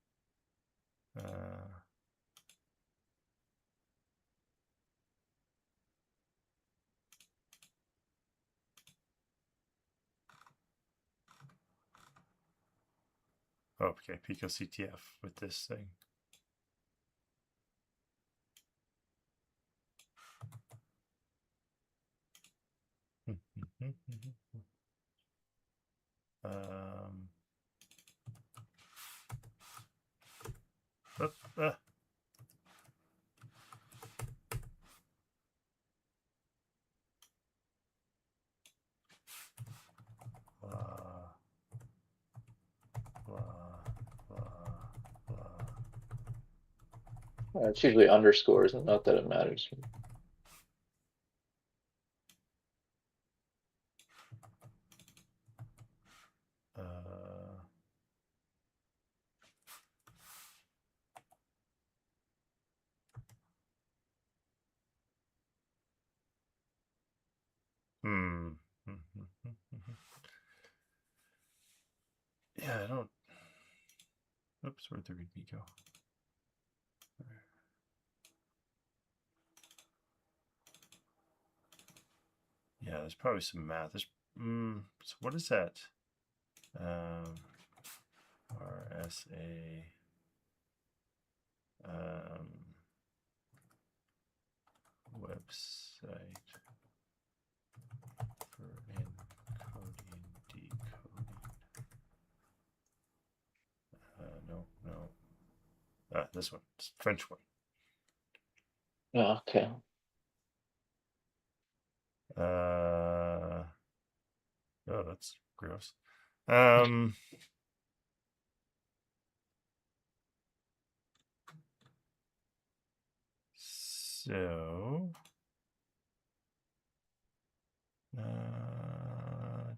Oh, okay, picoCTF with this thing. Oh, blah, blah, blah. It's usually underscores, and not that it matters. Yeah, I don't. Oops, where'd the readme go? Yeah, there's probably some math. There's, so what is that? RSA. Website for encoding, decoding. No. This one. It's French one. Oh, okay. Oh, that's gross. So,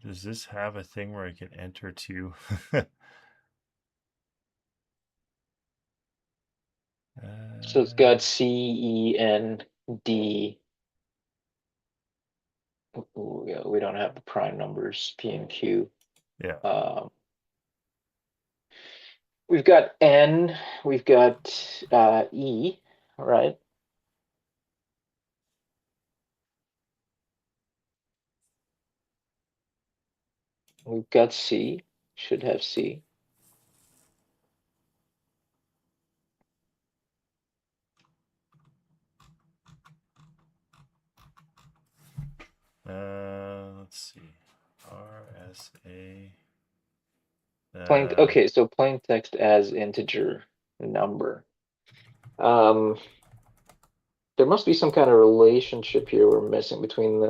does this have a thing where I can enter to? So it's got CEND. Ooh, yeah, we don't have the prime numbers, P and Q. Yeah. We've got N, we've got E, right? We've got C, should have C. Let's see. RSA. Okay, so plain text as integer number. There must be some kind of relationship here we're missing between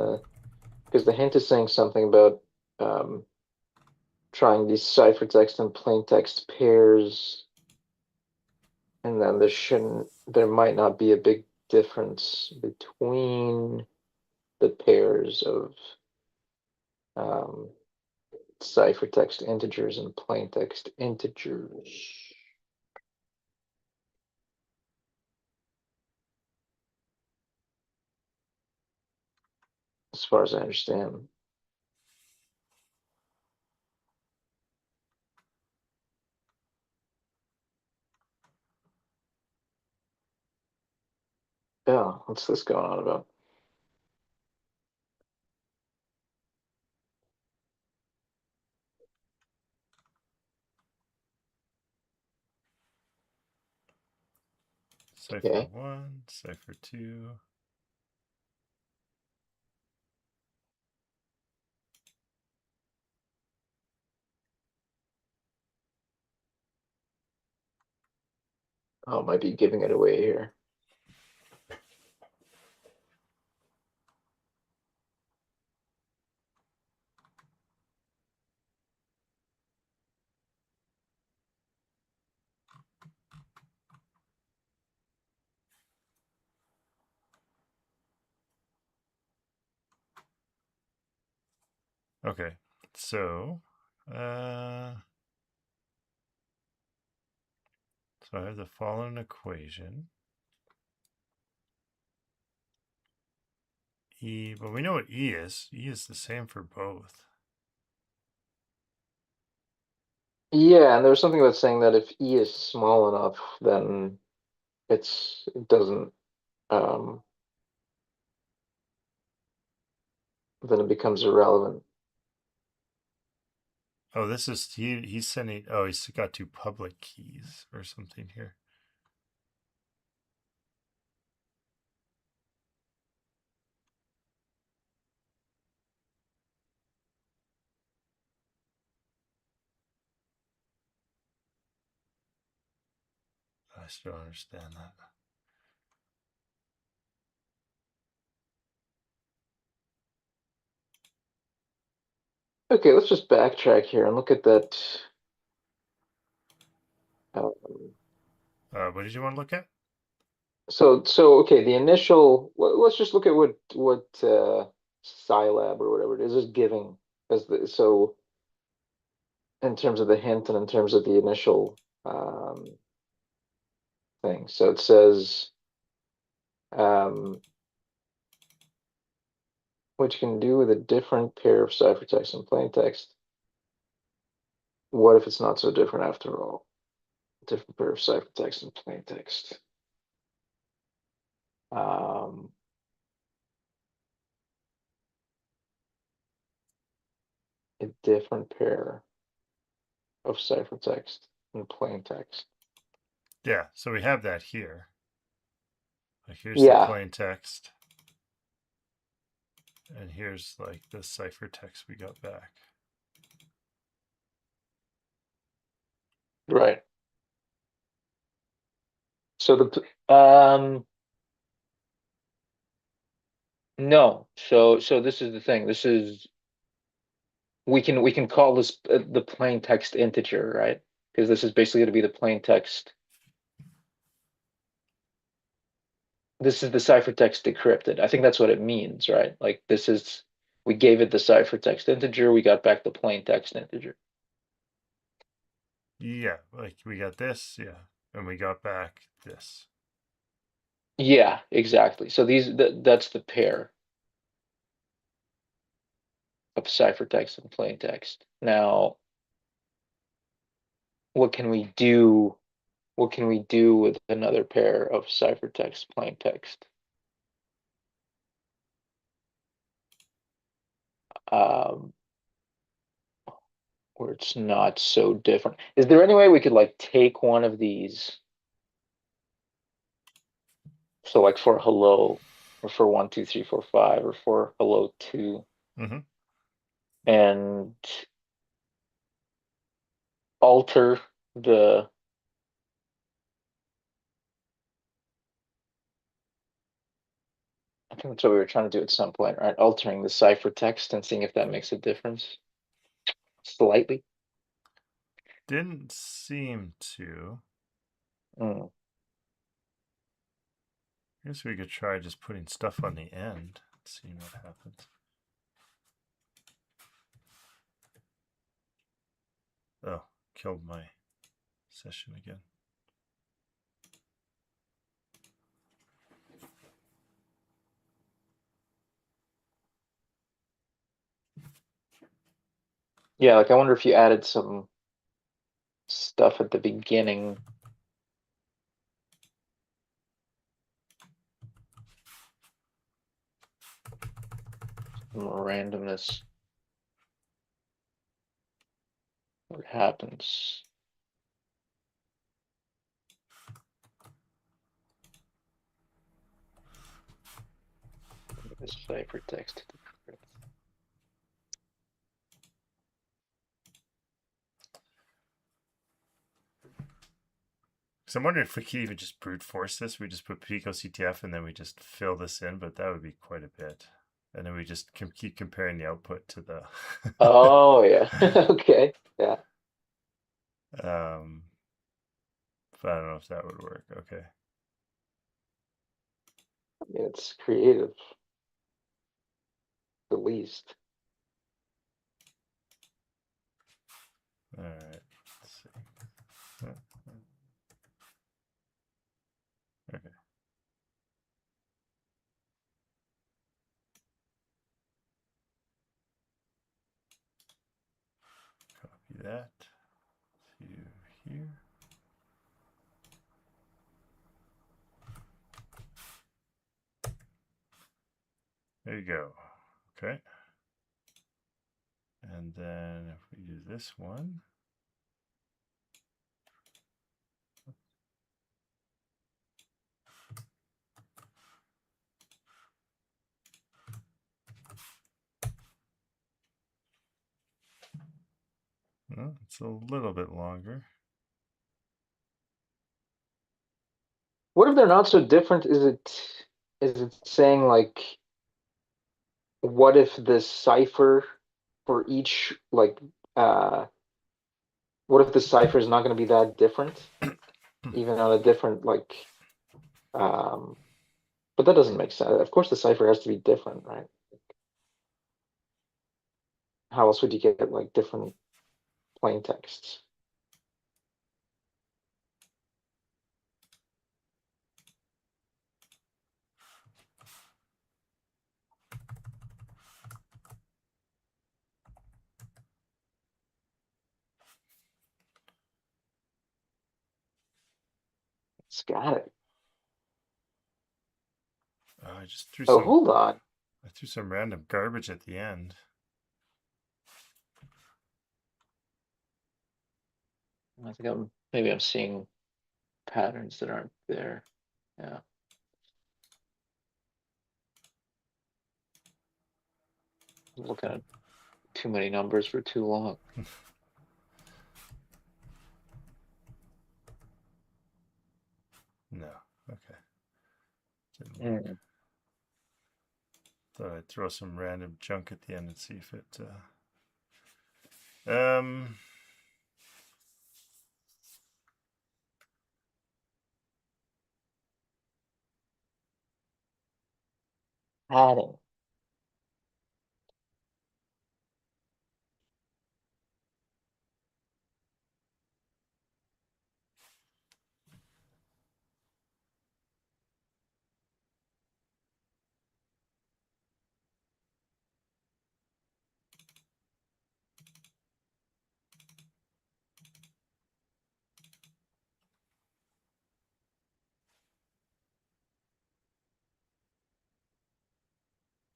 because the hint is saying something about trying these ciphertext and plain text pairs, and then there might not be a big difference between the pairs of ciphertext integers and plain text integers, as far as I understand. Yeah, what's this going on about? Cipher Okay. 1, cipher 2. Oh, might be giving it away here. Okay, so so I have the following equation. E, but we know what E is. E is the same for both. Yeah, and there was something about saying that if E is small enough, then it doesn't then it becomes irrelevant. Oh, this is he's sending. Oh, he's got two public keys or something here. I still don't understand that. Okay, let's just backtrack here and look at that. Um, What did you want to look at? so okay, the initial. Let's just look at what CyLab or whatever it is giving as the so in terms of the hint and in terms of the initial thing. So it says what you can do with a different pair of ciphertext and plaintext. What if it's not so different after all? Different pair of ciphertext and plaintext. A different pair of ciphertext and plaintext. Yeah, so we have that here. Like here's the Yeah, plain text, and here's like the ciphertext we got back. right. So no. So this is the thing. This is we can call this the plain text integer, right? Because this is basically going to be the plain text. This is the ciphertext decrypted. I think that's what it means, right? Like this is we gave it the ciphertext integer, we got back the plain text integer. Yeah, like we got this, yeah, and we got back this. Yeah, exactly. So that's the pair of ciphertext and plain text. Now, what can we do? What can we do with another pair of ciphertext, plain text? Um, where it's not so different. Is there any way we could like take one of these? So like for hello, or for 1 2 3 4 5, or for hello 2, Mm-hmm. and alter the I think that's what we were trying to do at some point, right? Altering the ciphertext and seeing if that makes a difference slightly. Didn't seem to. Mm. I guess we could try just putting stuff on the end, seeing what happens. Oh, killed my session again. Yeah, like I wonder if you added some stuff at the beginning. Some randomness. What happens? This ciphertext. So I'm wondering if we could even just brute force this. We just put picoCTF and then we just fill this in, but that would be quite a bit. And then we just keep comparing the output to the. Oh yeah. Okay. Yeah. But I don't know if that would work. Okay. I mean, it's creative, the least. All right. Let's see. Okay. Copy that to here. There you go. Okay. And then if we do this one, well, it's a little bit longer. What if they're not so different? Is it saying like, what if the cipher for each what if the cipher is not going to be that different, even on a different but that doesn't make sense. Of course, the cipher has to be different, right? How else would you get like different plain texts? It's got it. I just threw Oh, some. hold on. I threw some random garbage at the end. I think maybe I'm seeing patterns that aren't there. Yeah. I'm looking at too many numbers for too long. No. Okay. Didn't work. Thought I'd throw some random junk at the end and see if it. Padding.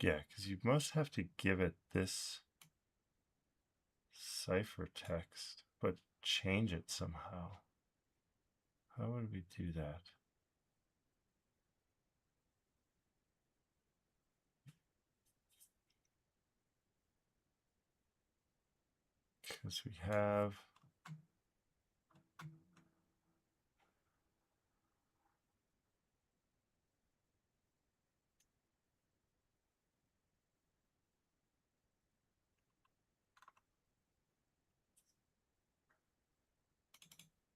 Yeah, because you must have to give it this ciphertext, but change it somehow. How would we do that? Because we have.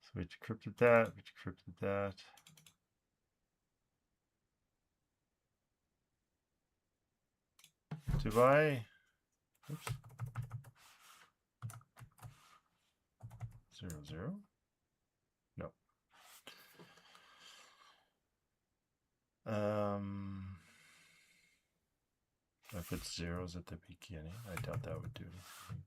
So we decrypted that, we decrypted that. Do I? Oops. 0, 0? No. I put zeros at the beginning. I doubt that would do anything.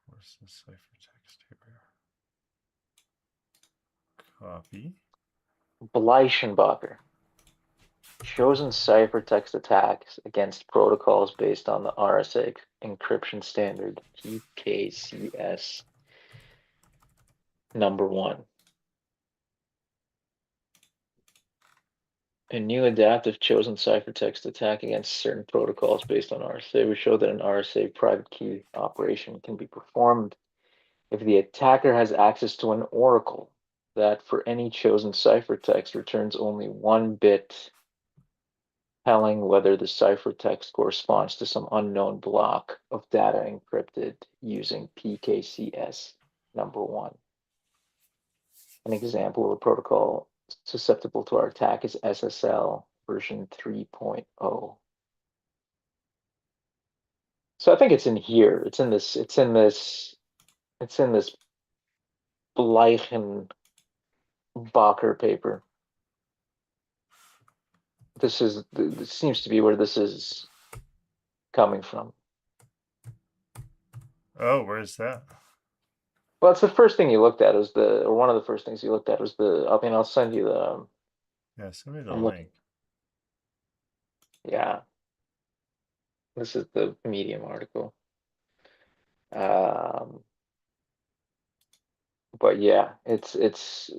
Where's the ciphertext? Here we are. Copy. Bleichenbacher. Chosen ciphertext attacks against protocols based on the RSA encryption standard PKCS #1. A new adaptive chosen ciphertext attack against certain protocols based on RSA. We show that an RSA private key operation can be performed if the attacker has access to an oracle that for any chosen ciphertext returns only one bit, telling whether the ciphertext corresponds to some unknown block of data encrypted using PKCS #1. an example of a protocol susceptible to our attack is SSL version 3.0. So I think it's in here. It's in this Bleichen paper. This seems to be where this is coming from. Oh, where's that? Well, it's the first thing you looked at or one of the first things you looked at was I'll send you the. Yeah, send me the I'm looking. link. Yeah. This is the Medium article. But yeah, it's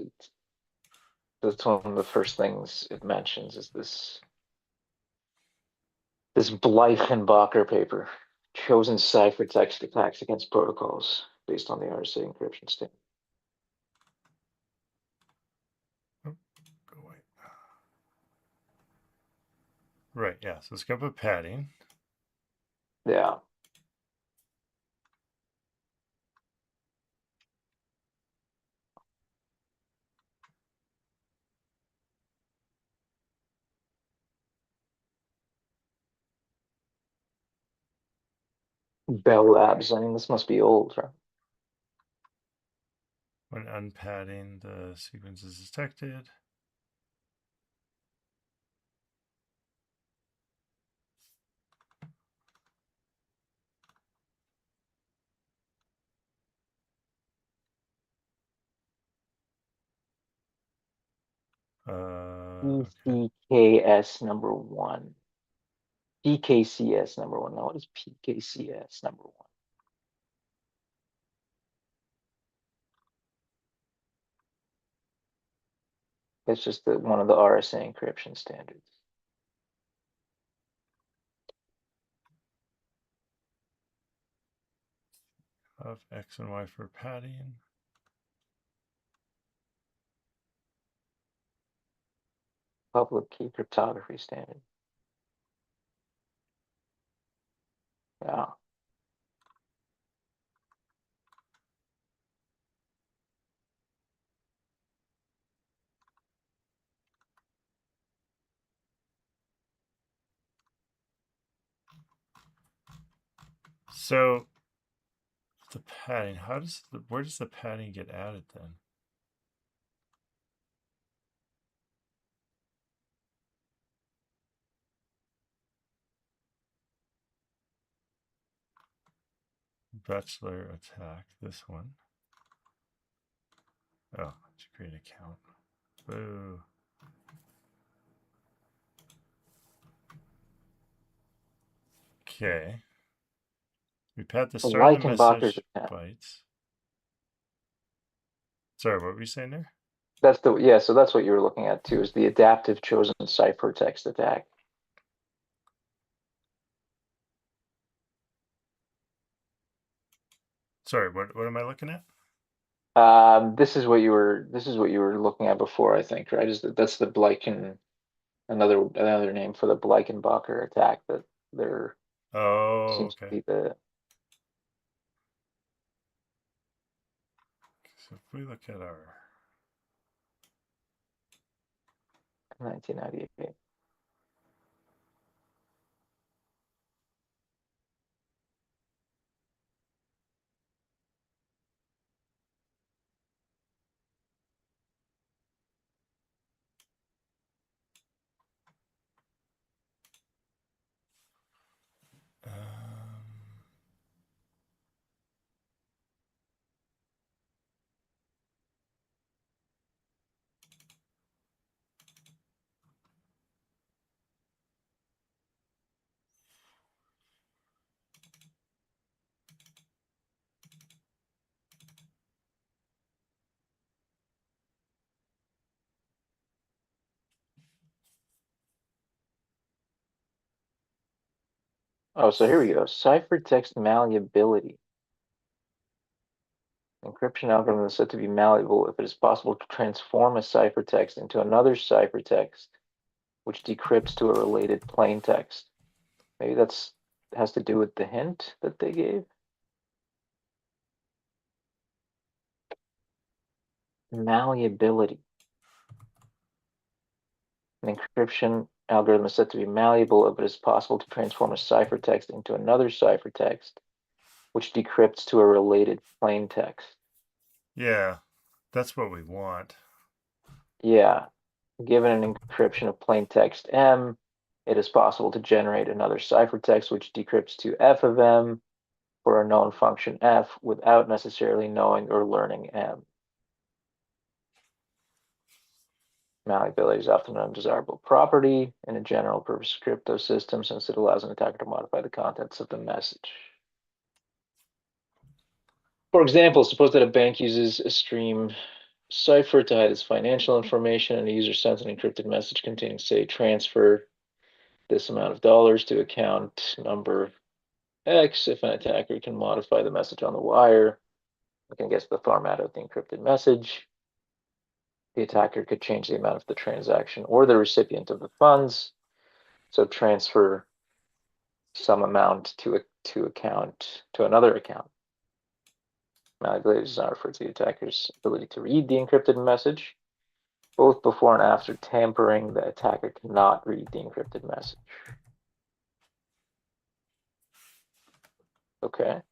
that's one of the first things it mentions is this Bleichenbacher paper, chosen ciphertext attacks against protocols based on the RSA encryption standard. Oh, go away. Right, yeah. So let's go put padding. Yeah. Bell Labs. I mean, this must be old, right? When unpadding, the sequence is detected. Okay. PKS number 1. PKCS number 1. Now, what is PKCS number 1? It's just one of the RSA encryption standards. Of X and Y for padding. Public key cryptography standard. Yeah. So the padding, where does the padding get added then? Bachelor attack, this one. Oh, to create an account. Boo. Okay. We pad the start of the Leichenbacher's message attack. bytes. Sorry, what were you saying there? So that's what you were looking at too, is the adaptive chosen ciphertext attack. Sorry, what am I looking at? This is what you were looking at before, I think, right? That's the Bleichen, another name for the Bleichenbacher attack that there Oh, seems to okay. be the So if we look at our 1998. Oh, so here we go. Ciphertext malleability. Encryption algorithm is said to be malleable if it is possible to transform a ciphertext into another ciphertext, which decrypts to a related plaintext. Maybe that's has to do with the hint that they gave. malleability. An encryption algorithm is said to be malleable if it is possible to transform a ciphertext into another ciphertext, which decrypts to a related plain text. Yeah, that's what we want. Yeah, given an encryption of plain text M, it is possible to generate another ciphertext which decrypts to f of M for a known function f without necessarily knowing or learning M. Malleability is often an undesirable property in a general purpose crypto system since it allows an attacker to modify the contents of the message. For example, suppose that a bank uses a stream cipher to hide its financial information and a user sends an encrypted message containing, say, transfer this amount of dollars to account number X. If an attacker can modify the message on the wire, it can guess the format of the encrypted message. The attacker could change the amount of the transaction or the recipient of the funds. So transfer some amount to another account. Malleability does not refer to the attacker's ability to read the encrypted message. Both before and after tampering, the attacker cannot read the encrypted message. Okay.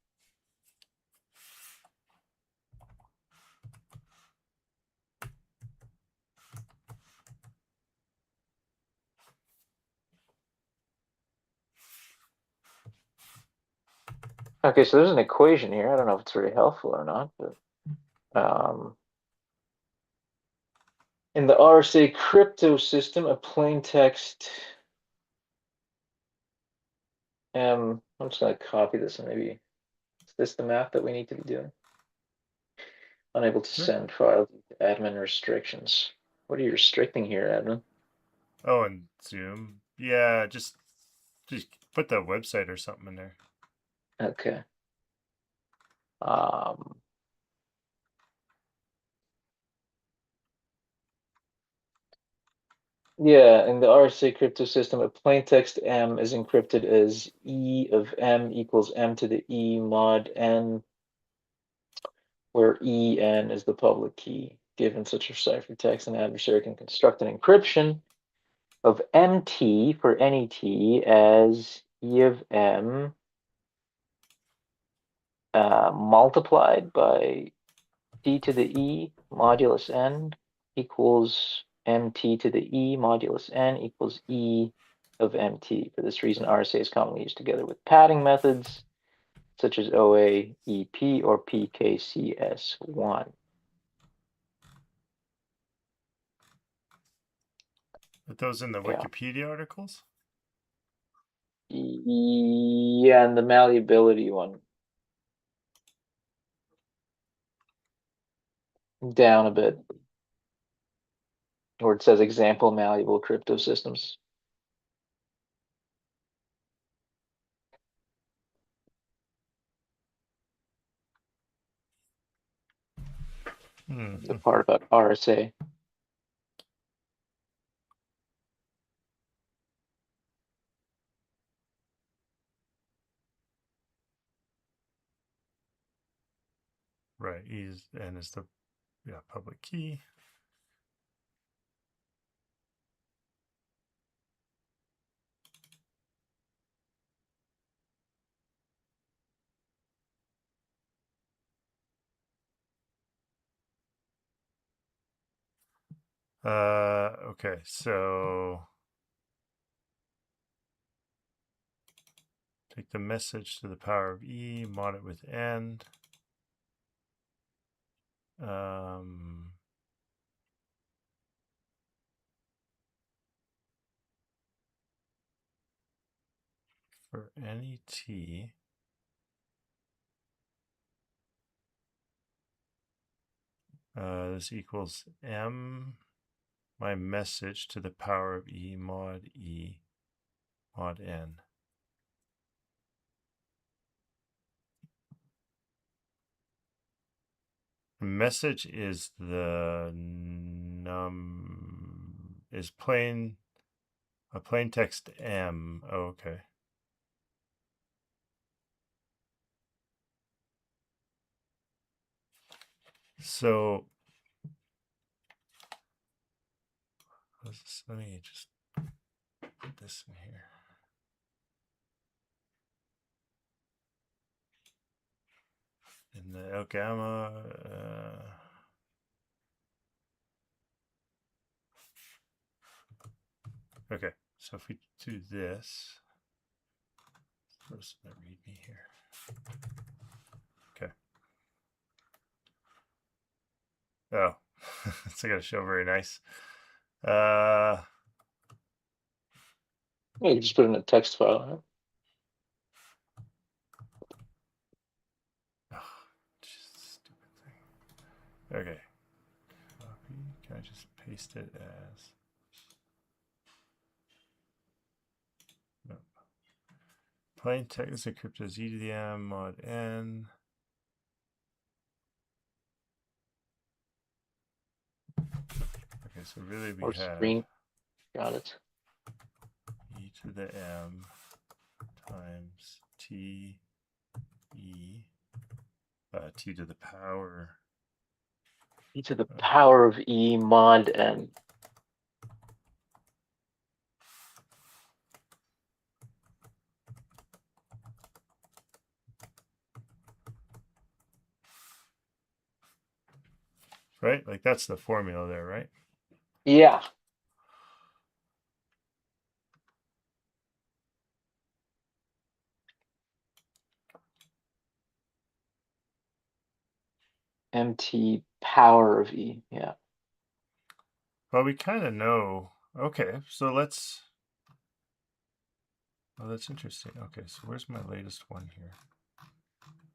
Okay, so there's an equation here. I don't know if it's very helpful or not, but in the RSA crypto system, a plain text. I'm just going to copy this and maybe is this the map that we need to be doing? Unable to Sure. send files due to admin restrictions. What are you restricting here, admin? Oh, and Zoom. Yeah, just put the website or something in there. Okay. Yeah, in the RSA crypto system, a plaintext M is encrypted as E of M equals M to the E mod N, where En is the public key. Given such a ciphertext, an adversary can construct an encryption of MT for any T as E of M multiplied by T to the E modulus N equals MT to the E modulus N equals E of MT. For this reason, RSA is commonly used together with padding methods such as OAEP or PKCS1. Put those in the Yeah. Wikipedia articles. Yeah, and the malleability one. Down a bit. Where it says example malleable crypto systems. The part about RSA. Right. N is the public key. Okay, so take the message to the power of E, mod it with N. For any T, this equals M, my message to the power of E mod N. The message is is a plain text M. Oh, okay. So Let me just put this in here. In the El Gamma. Okay, so if we do this, let's read me here. Okay. Oh, it's not going to show very nice. Yeah, you can just put it in a text file. Huh? Oh, stupid thing. Okay. Copy. Can I just paste it as? No. Plain text is encrypted as e to the m mod n. Okay, so really we have screen. Got it. e to the m times t e t to the power E to the power of e mod n. right? Like that's the formula there, right? Yeah. MT power of e. Yeah. Well, we kind of know. Okay, so let's. Oh, that's interesting. Okay, so where's my latest one here?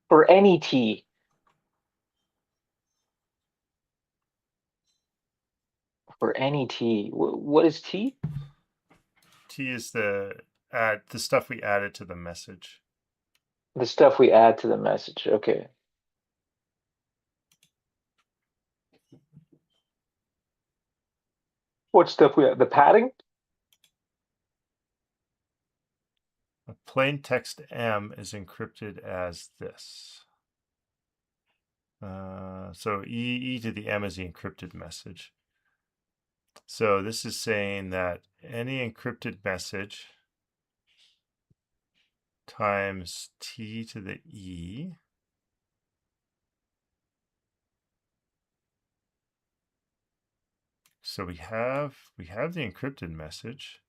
For any t. For any t. What is t? T is the stuff we added to the message. The stuff we add to the message. Okay. What stuff we add? The padding? A plain text M is encrypted as this. So e to the m is the encrypted message. So this is saying that any encrypted message times t to the e so we have the encrypted message.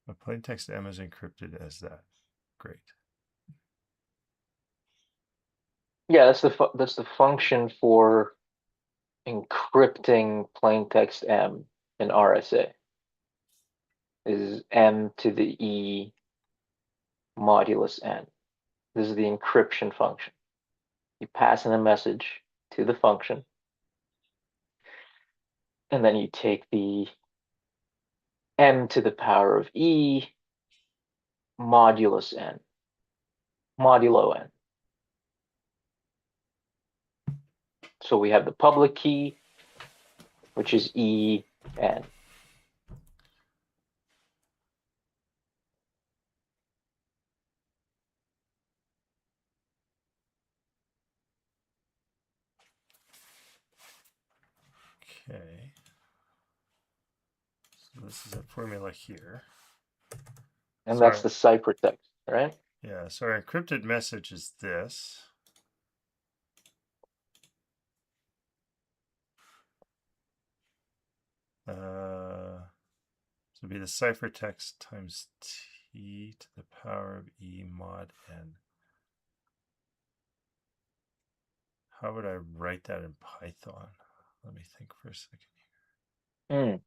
A plain text M is encrypted as that. Great. Yeah, that's the function for encrypting plain text M in RSA. Is m to the e modulus n. This is the encryption function. You pass in a message to the function, and then you take the m to the power of e modulus n, modulo n. So we have the public key, which is e n. Okay. So this is a formula here. And that's the ciphertext, right? Yeah, so our encrypted message is this. So it'd be the ciphertext times t to the power of e mod n. How would I write that in Python? Let me think for a second here.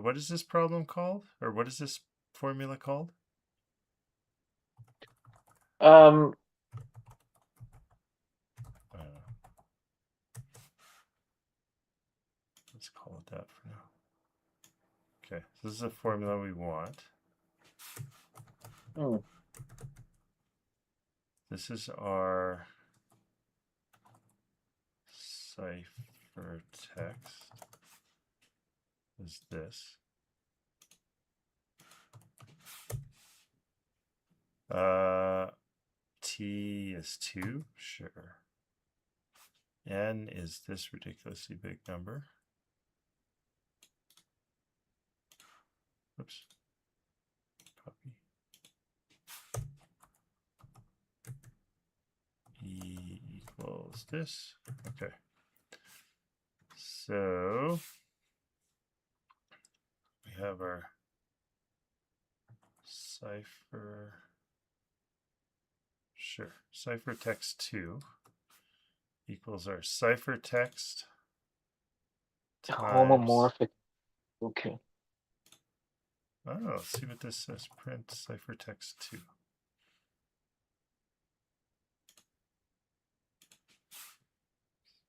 What is this problem called? Or what is this formula called? Let's call it that for now. Okay, so this is a formula we want. This is our ciphertext. Is this. T is 2, sure. N is this ridiculously big number. Oops. Copy. E equals this. Okay. So we have our cipher. Sure. Ciphertext2 equals our ciphertext times. Homomorphic. Okay. Oh, let's see what this says. Print ciphertext2.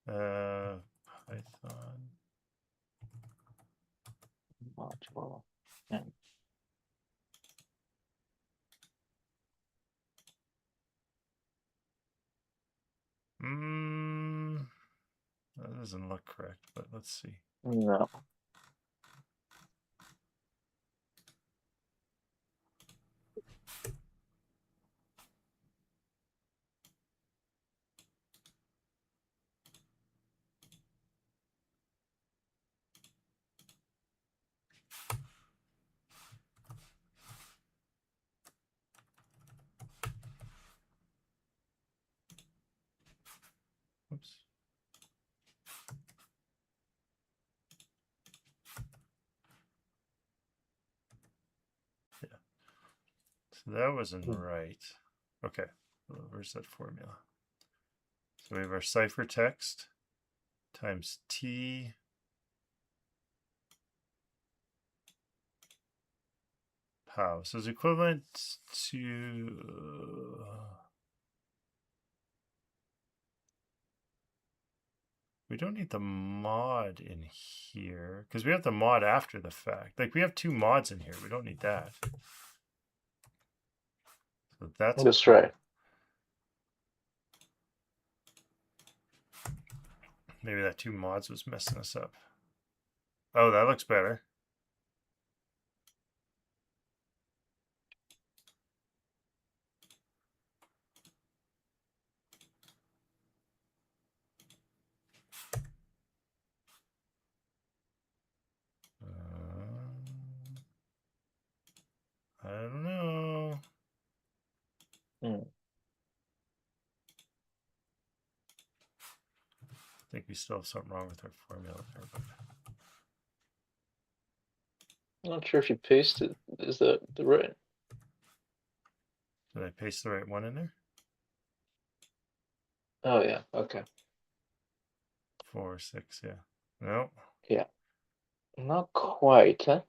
Python. Module. Yeah. That doesn't look correct, but let's see. No. Oops. Yeah. So that wasn't right. Okay. Where's that formula? So we have our ciphertext times T pow. So it's equivalent to we don't need the mod in here because we have the mod after the fact. Like we have 2 mods in here. We don't need that. So that's right. Maybe that 2 mods was messing us up. Oh, that looks better. I don't know. I think we still have something wrong with our formula there, but I'm not sure if you pasted. Is that the right? did I paste the right one in there? Oh yeah. Okay. 4, 6, yeah. No. Yeah. Not quite. Huh?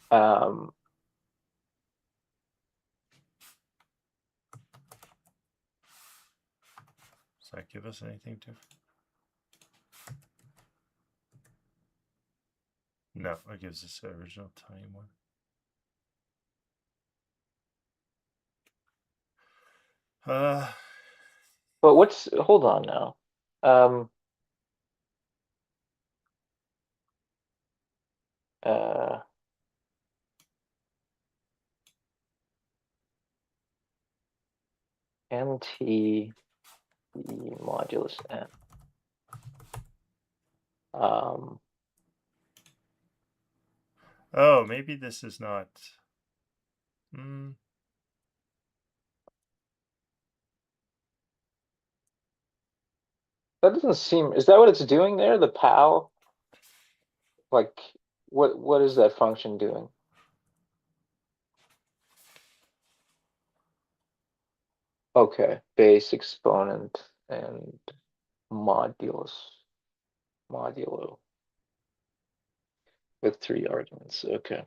Um. Does that give us anything different? No, it gives us the original tiny one. But what's? Hold on now. Uh. MT modulus n. Oh, maybe this is not. That doesn't seem. Is that what it's doing there? The PAL? Like, what is that function doing? Okay, base, exponent, and modulus. Modulo. With 3 arguments. Okay.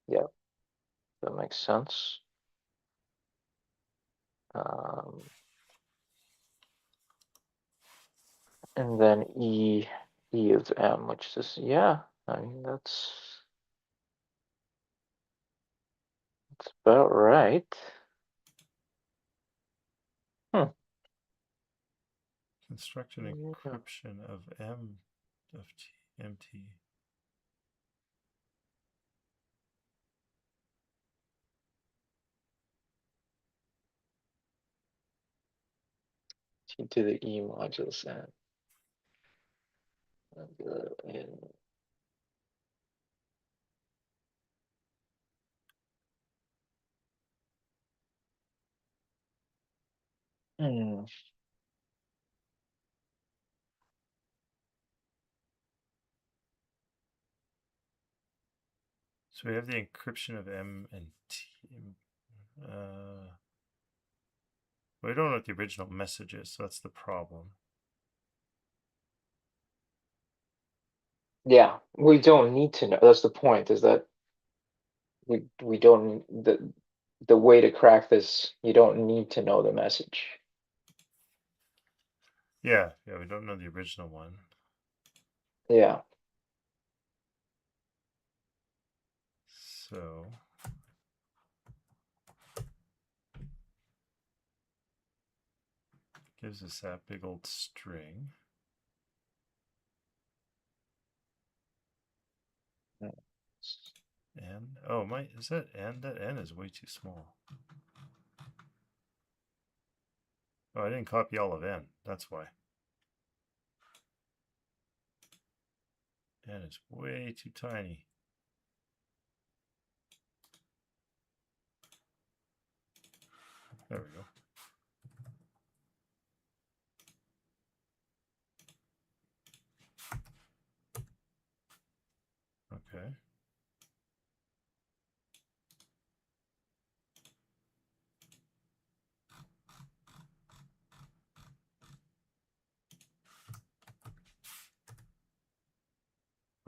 Yeah, that makes sense. And then E of M, which is, yeah, I mean, that's about right. Construct an encryption of MT. T to the E modulus n. Hmm. So we have the encryption of M and T. We don't know what the original message is, so that's the problem. Yeah, we don't need to know. That's the point, is that we don't, the way to crack this, you don't need to know the message. Yeah, we don't know the original one. Yeah. So gives us that big old string. N. Oh my, is that N? That N is way too small. Oh, I didn't copy all of N. That's why. N is way too tiny. There we go. Okay.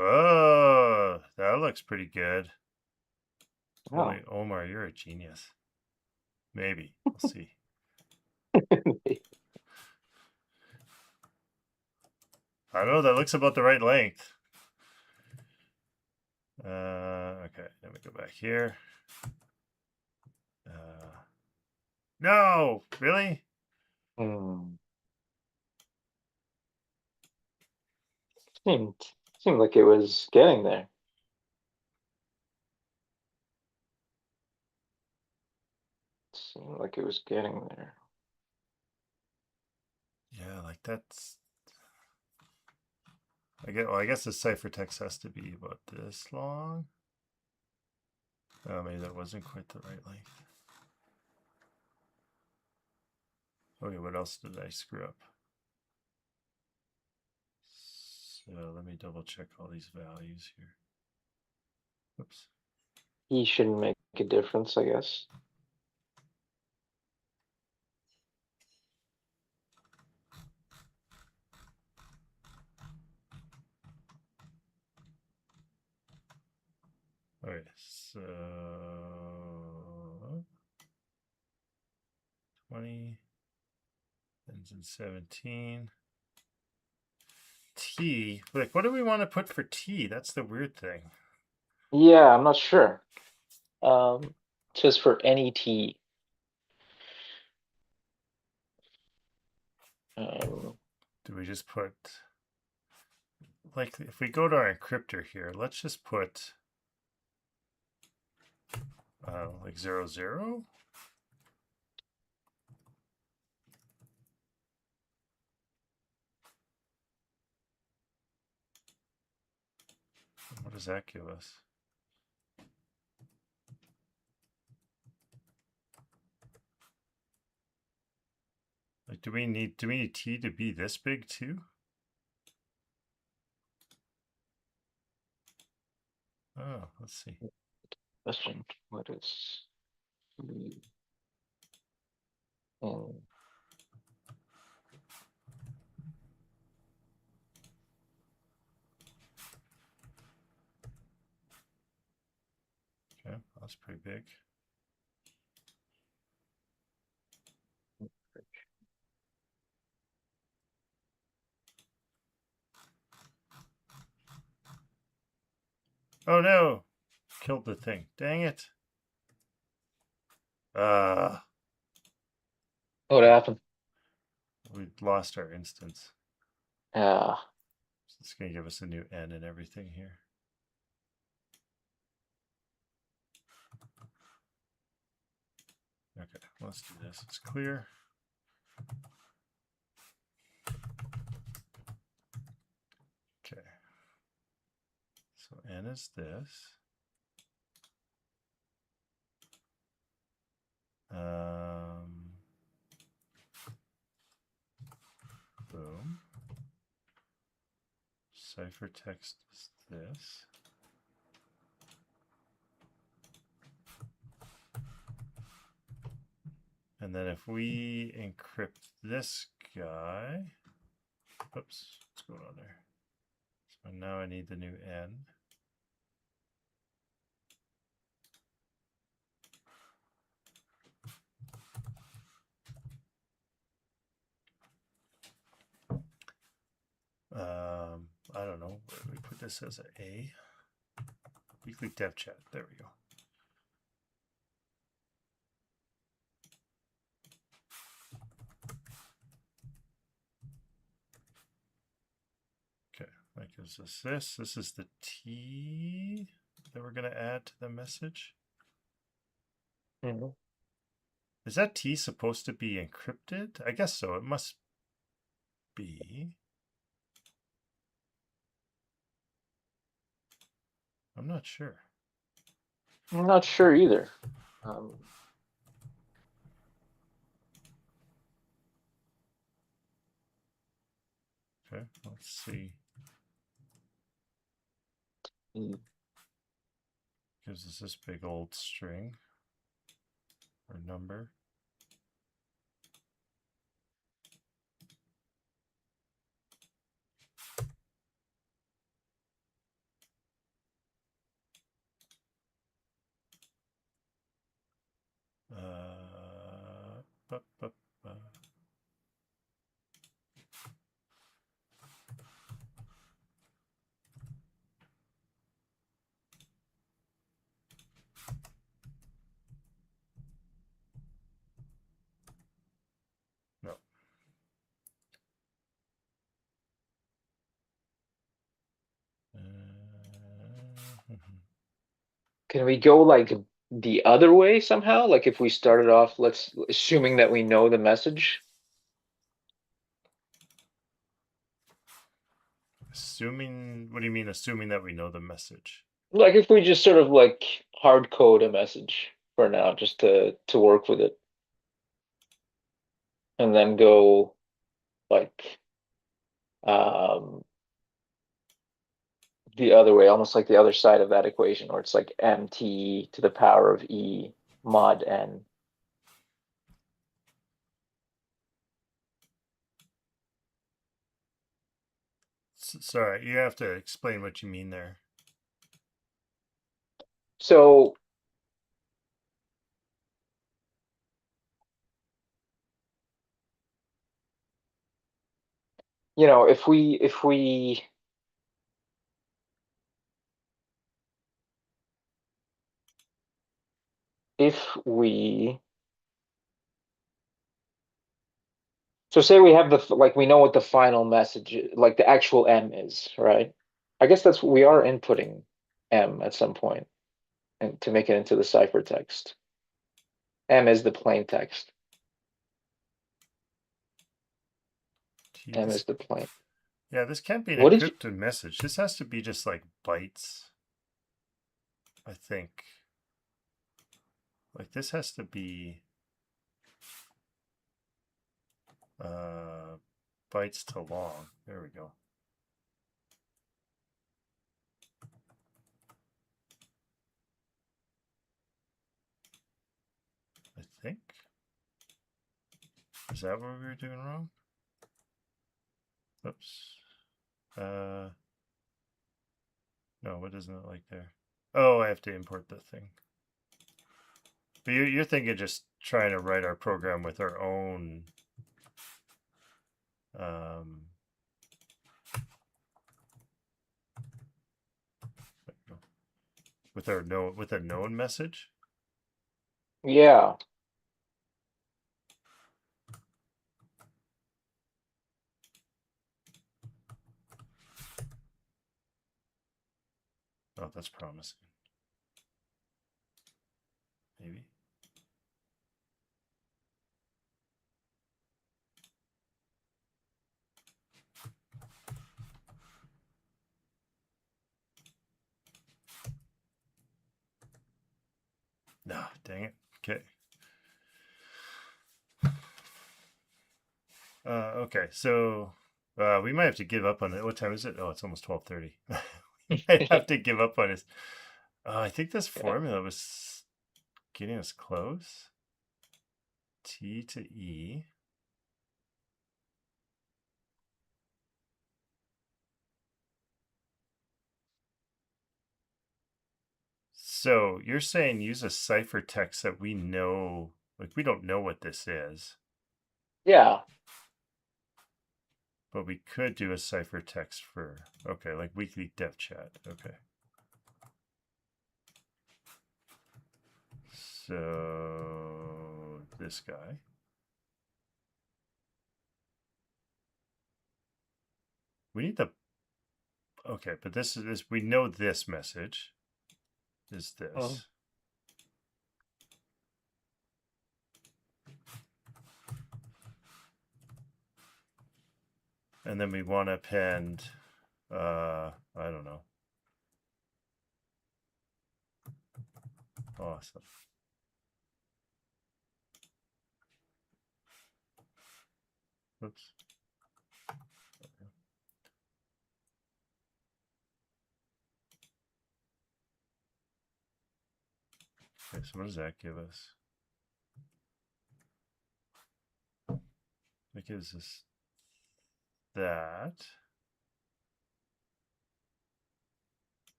Oh, that looks pretty good. Holy Omar, you're a genius. Maybe. We'll see. I don't know, that looks about the right length. Okay, let me go back here. No, really? Seemed like it was getting there. Seemed like it was getting there. Yeah, like that's. I guess the ciphertext has to be about this long. Oh, maybe that wasn't quite the right length. Okay, what else did I screw up? So let me double check all these values here. Oops. E shouldn't make a difference, I guess. Okay, so 20 ends in 17. T, like, what do we want to put for T? That's the weird thing. Yeah, I'm not sure. Just for any T. Do we just put, like, if we go to our encryptor here, let's just put like 00. What does that give us? Like, do we need T to be this big too? Oh, let's see. Question: what is T in? Okay, that's pretty big. Oh no! Killed the thing. Dang it. What happened? lost our instance. Yeah. So it's going to give us a new n and everything here. Okay, let's do this. It's clear. Okay. So n is this. Boom. Ciphertext is this. And then if we encrypt this guy, oops, what's going on there? So now I need the new n. I don't know. Where do we put this as an A? Weekly dev chat. There we go. Okay, that gives us this. This is the T that we're going to add to the message. Mhm. Is that T supposed to be encrypted? I guess so. It must be. I'm not sure. I'm not sure either. Okay, let's see. Gives us this big old string or number. Bup, bup, no. Can we go like the other way somehow? Like if we started off, let's assuming that we know the message. Assuming, what do you mean assuming that we know the message? Like if we just sort of like hard code a message for now, just to work with it. And then go like the other way, almost like the other side of that equation, where it's like mt to the power of e mod n. Sorry, you have to explain what you mean there. So you know, if we so say we have the like we know what the final message like the actual m is, right? I guess that's we are inputting m at some point and to make it into the ciphertext. M is the plain text. M is the plain. Yeah, this can't be an What did you? encrypted message. This has to be just like bytes, I think. Like this has to be bytes to long. There we go. I think. Is that what we were doing wrong? Oops. No, what isn't it like there? Oh, I have to import the thing. But you're thinking just trying to write our program with our own with a known message. Yeah. Oh, that's promising. Maybe. No, dang it. Okay. Okay, so we might have to give up on it. What time is it? Oh, it's almost 12:30. We might have to give up on it. I think this Yeah. formula was getting us close. T to E. So you're saying use a ciphertext that we know, like we don't know what this is, Yeah. but we could do a ciphertext for, okay, like weekly dev chat. Okay. So this guy. We need the, okay, but this is, we know this message is Mm. this. And then we want to append, I don't know. Awesome. Oops. Okay, so what does that give us? That gives us that.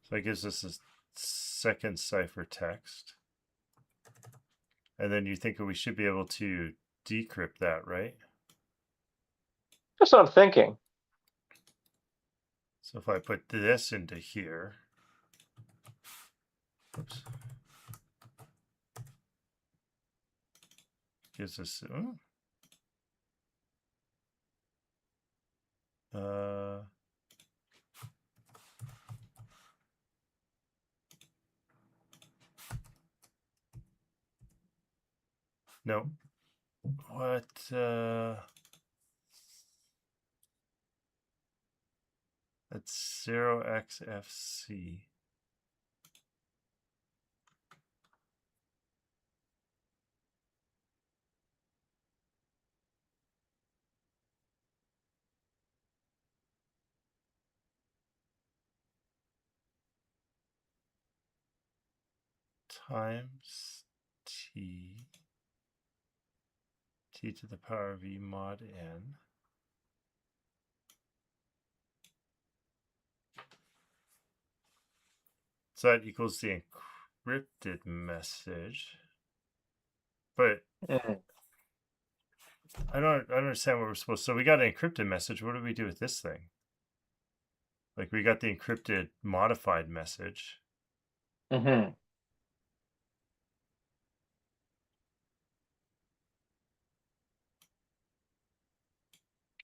So that gives us a second ciphertext. And then you think we should be able to decrypt that, right? That's what I'm thinking. So if I put this into here, oops, gives us, no, what, that's 0xfc. Times t to the power of e mod n. So that equals the encrypted message. But Mm. I don't understand what we're supposed to. So we got an encrypted message. What do we do with this thing? Like we got the encrypted modified message. Mm-hmm.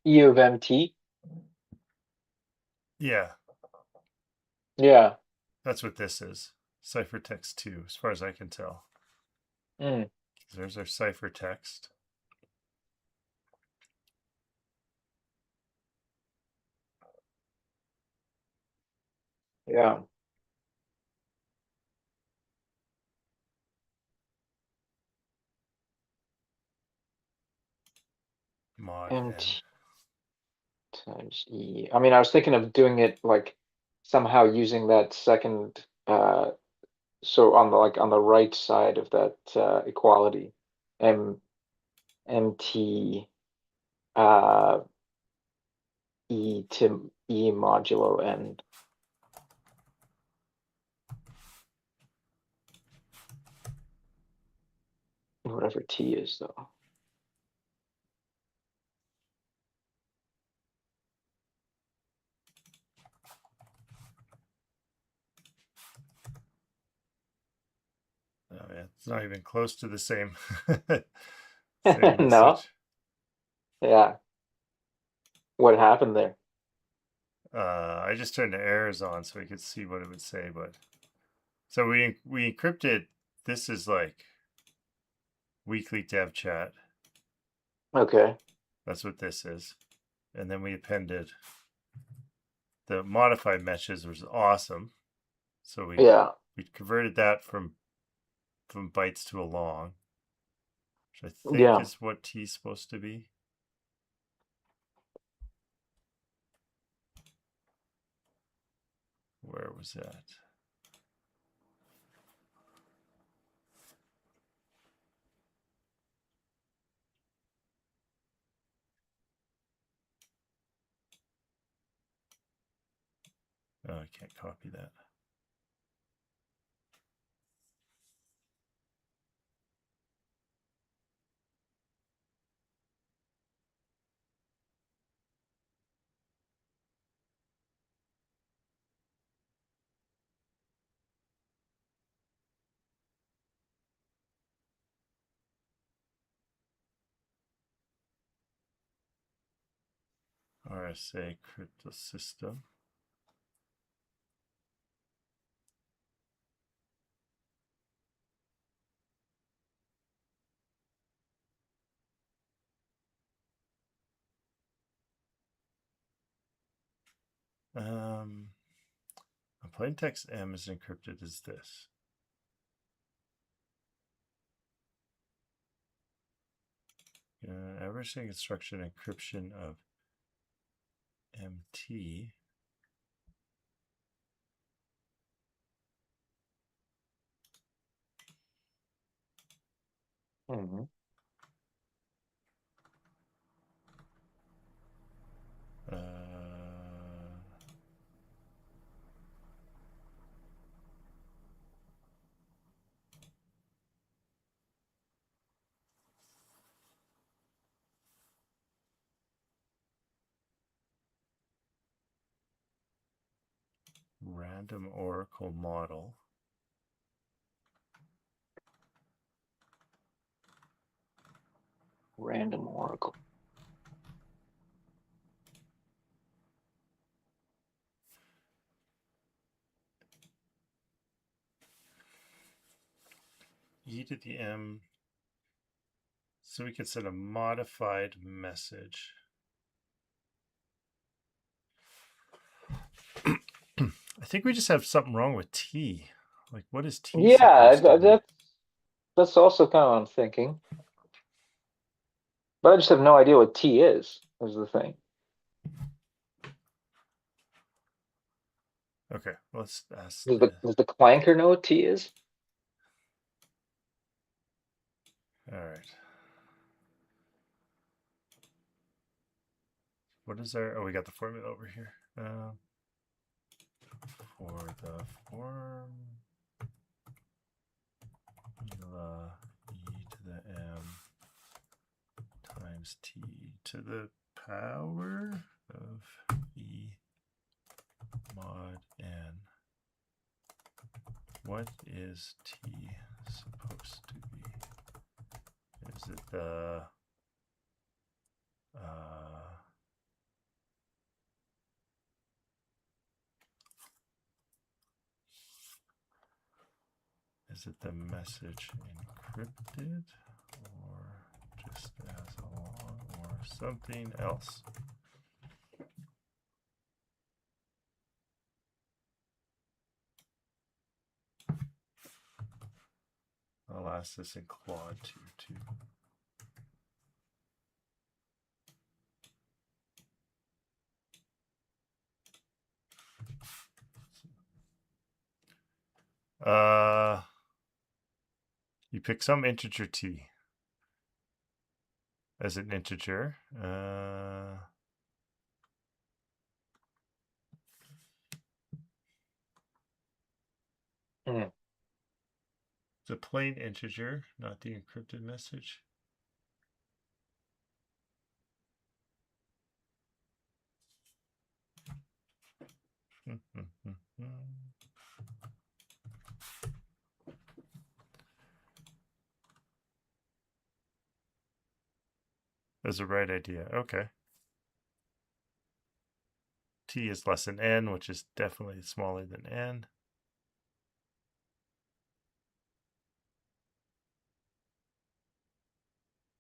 E of MT. Yeah, Yeah. that's what this is. Ciphertext 2, as far as I can tell. Mm. There's our ciphertext. Yeah. Mod n. MT times E. I mean, I was thinking of doing it like somehow using that second so on the on the right side of that equality. MT E to E modulo N. Whatever T is though. Oh, yeah, it's not even close to the same. Same No. message. Yeah. What happened there? I just turned the errors on so we could see what it would say, but so we encrypted. This is like weekly dev chat. Okay. That's what this is. And then we appended the modified meshes, which was awesome. So we converted that from bytes to a long, which I think Yeah. is what T is supposed to be. Where was that? Oh, I can't copy that. RSA crypto system. A plain text M is encrypted as this. Everything instruction encryption of MT. Mm-hmm. Random Oracle model. Random Oracle. E to the M. So we can send a modified message. I think we just have something wrong with T. Like, what is T supposed to be? That's also kind of what I'm thinking. But I just have no idea what T is the thing. Okay, let's ask. Does the clanker know what T is? All right. What is our? Oh, we got the formula over here. For the form, formula e to the m times t to the power of e mod n. What is t supposed to be? Is it the is it the message encrypted, or just as a long, or something else? I'll ask this in Claude too. You pick some integer t as an integer. It's a plain integer, not the encrypted message. was the right idea. Okay. T is less than n, which is definitely smaller than n.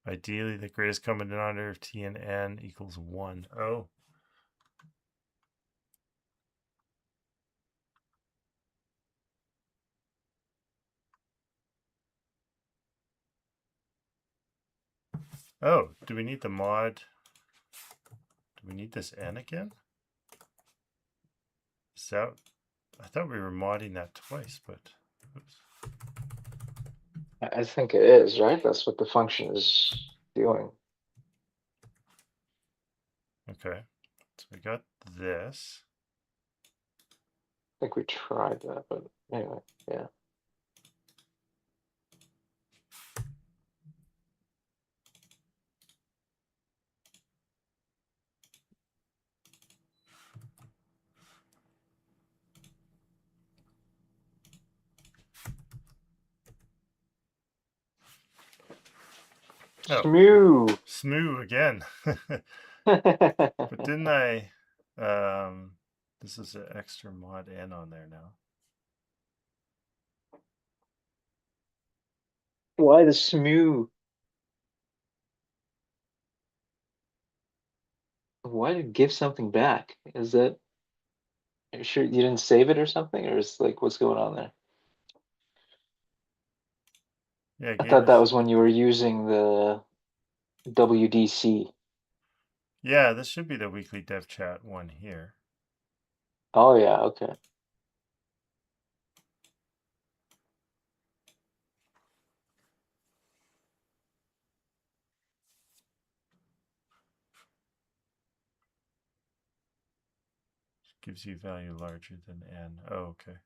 Ideally, the greatest common denominator of t and n equals 1. Oh. Oh, do we need the mod? Do we need this n again? Is that, I thought we were modding that twice, but oops. I think it is, right? That's what the function is doing. Okay, so we got this. I think we tried that, but anyway, yeah. Oh, Smoo. Smoo again. But didn't I? This is an extra mod n on there now. Why the smoo? Why did give something back? Is that, are you sure you didn't save it or something? Or is like, what's going on there? Yeah, I gave thought that us. was when you were using the WDC. Yeah, this should be the weekly dev chat one here. Oh yeah, okay. Gives you value larger than n. Oh, okay.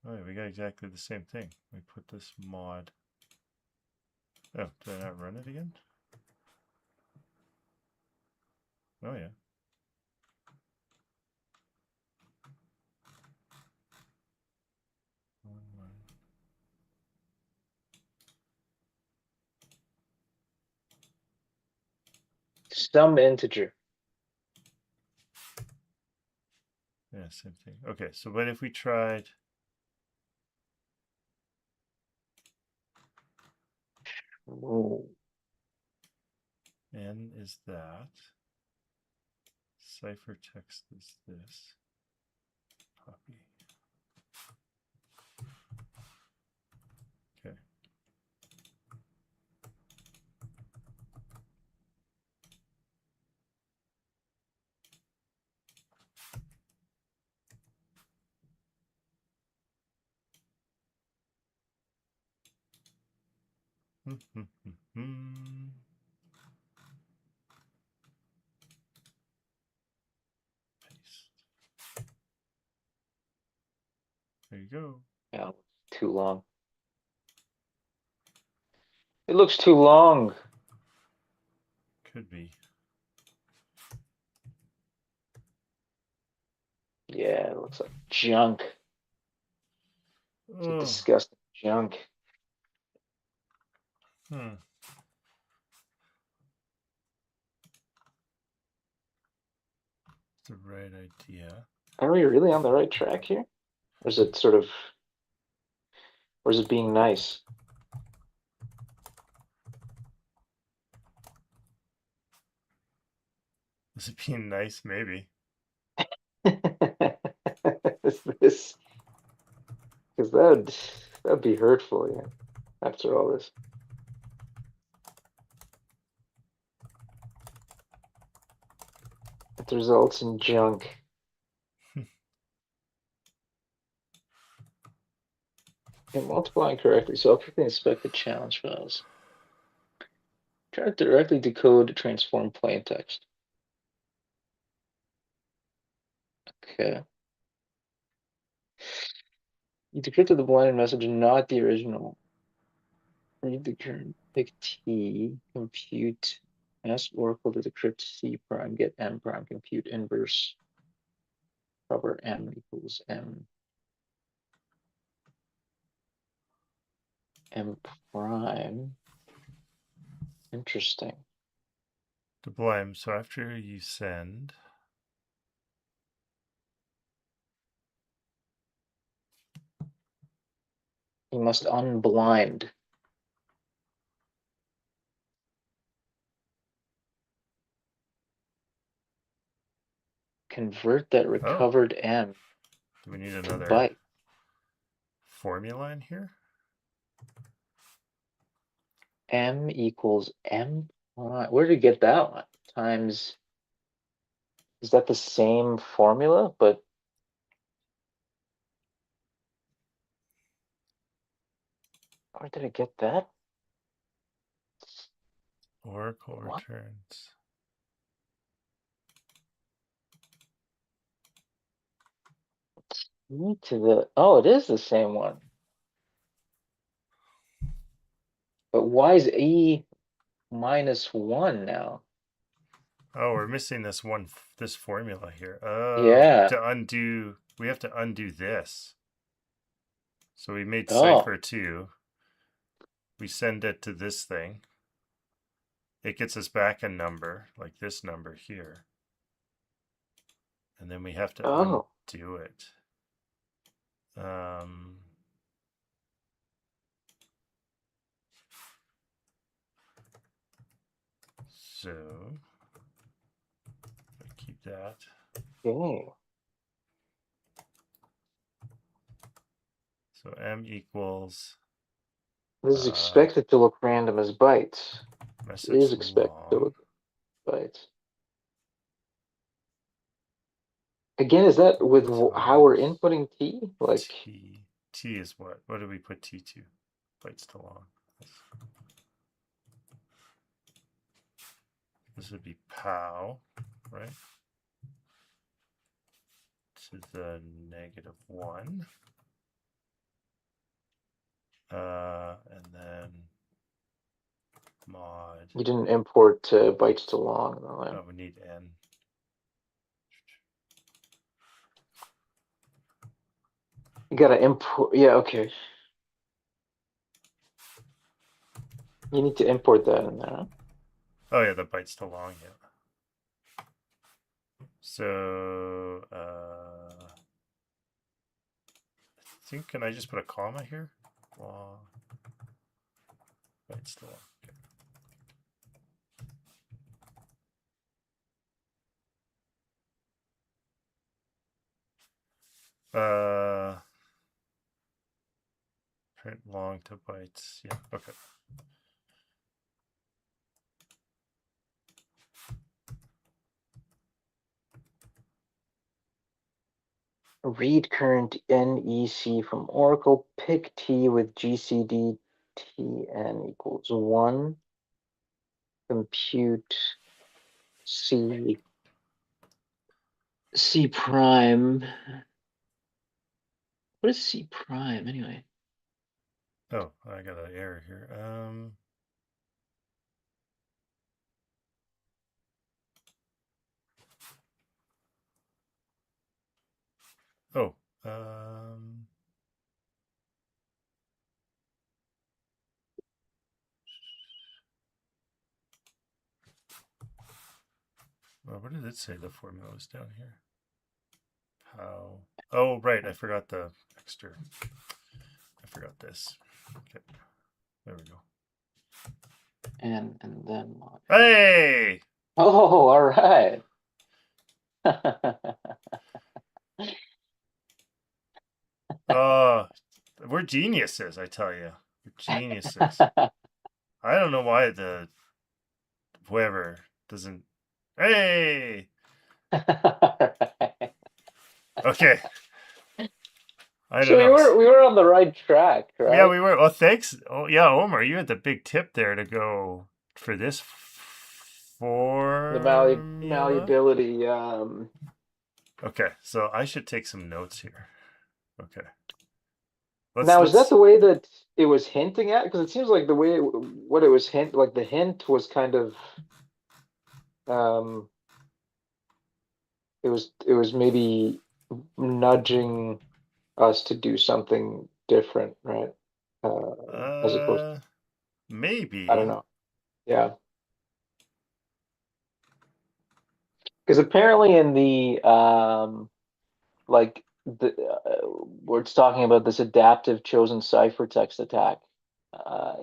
Oh, yeah, we got exactly the same thing. We put this mod. Oh, did I not run it again? Oh, yeah. Some integer. Yeah, same thing. Okay, so what if we tried? Ooh. N is that. Ciphertext is this. Copy. Okay. Paste. There you go. Yeah, too long. It looks too long. Could be. Yeah, it looks like junk. It's like Oh. disgusting junk. Hmm. It's the right idea. Are we really on the right track here? Or is it sort of, or is it being nice? Is it being nice? Maybe. Is this, because that'd be hurtful, yeah, after all this. It results in junk. Okay, multiplying correctly, so I'll quickly inspect the challenge files. Try to directly decode transform plain text. Okay. You decrypted the blinded message, not the original. Read the current, pick T, compute S oracle to decrypt C prime, get M prime, compute inverse, proper M equals M. M prime. Interesting. Deploy them. So after you send, You must unblind. Convert that recovered M do we need to another byte. formula in here? M equals M prime. Where did you get that one? Times. Is that the same formula? But where did I get that? Oracle What? returns. To the. Oh, it is the same one. But why is E -1 now? Oh, we're missing this this formula here. Oh, Yeah. to undo, we have to undo this. So we made Oh. cipher 2. We send it to this thing. It gets us back a number, like this number here. And then we have to Oh. undo it. So keep that. Okay. So M equals. This is expected to look random as bytes. It is expected to look bytes. Again, is that with how we're inputting T? Like T is what? What do we put T to? Bytes to long. This would be pow, right? To the -1. And then mod. you didn't import bytes to long. Oh, we need N. You gotta import. Yeah, okay. You need to import that in there. Oh yeah, the bytes to long, yeah. So I think, can I just put a comma here? Long bytes to long. Okay. Print long to bytes. Yeah, okay. Read current NEC from Oracle. Pick T with GCD TN equals 1. Compute C prime. What is C prime anyway? Oh, I got an error here. Oh, well, what did it say the formula was down here? How? Oh, right. I forgot the extra. I forgot this. Okay. There we go. And then mod. Hey! Oh, all right. We're geniuses, I tell you. We're geniuses. I don't know why the whoever doesn't. Hey! Okay. I So don't know. we were on the right track, right? Yeah, we were. Well, thanks. Oh, yeah, Omar, you had the big tip there to go for this The formula. malleability. Okay, so I should take some notes here. Okay. Now, is that the way that it was hinting at? Because it seems like the way what it was like the hint was kind of it was maybe nudging us to do something different, right? as opposed to, I don't Maybe. know. Yeah. Because apparently in the like the where it's talking about this adaptive chosen ciphertext attack,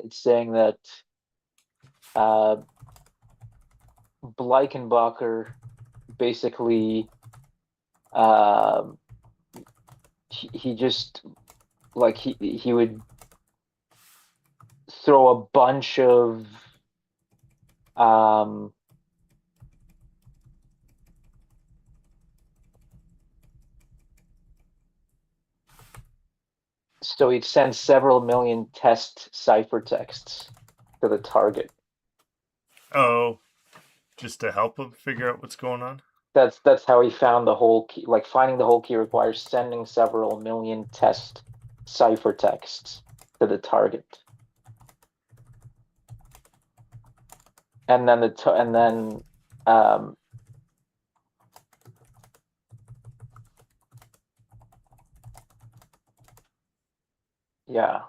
it's saying that uh, Bleikenbacher basically um, he just like he would throw a bunch of um, so he'd send several million test ciphertexts to the target. Oh, just to help them figure out what's going on. That's how he found the whole key. Like finding the whole key requires sending several million test ciphertexts to the target, and then um, yeah,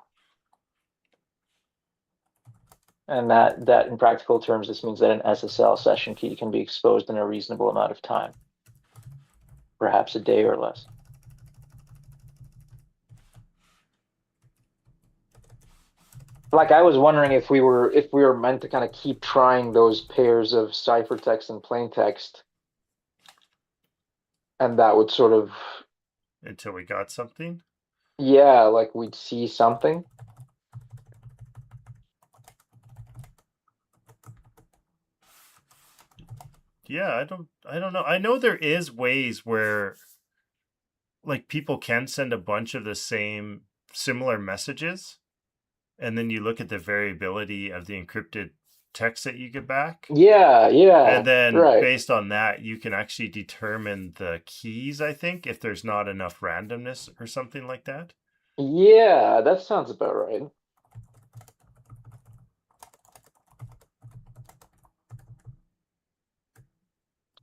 and that in practical terms, this means that an SSL session key can be exposed in a reasonable amount of time, perhaps a day or less. Like I was wondering if we were meant to kind of keep trying those pairs of ciphertext and plaintext, and that would sort of, Until we got something. yeah, like we'd see something. Yeah, I don't know. I know there is ways where like people can send a bunch of the same similar messages, and then you look at the variability of the encrypted text that you get back. Yeah, And yeah, then right. based on that, you can actually determine the keys, I think, if there's not enough randomness or something like that. Yeah, that sounds about right.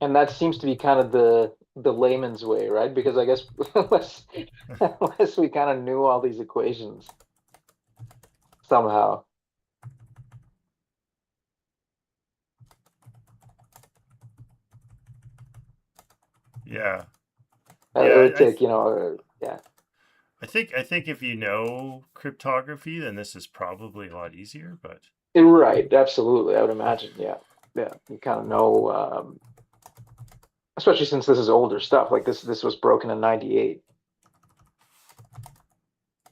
And that seems to be kind of the layman's way, right? Because I guess unless we kind of knew all these equations somehow, Yeah. it Yeah, would take, yeah. I think if you know cryptography, then this is probably a lot easier, but Right, absolutely. I would imagine, yeah. Yeah, you kind of know, especially since this is older stuff. Like this was broken in 98.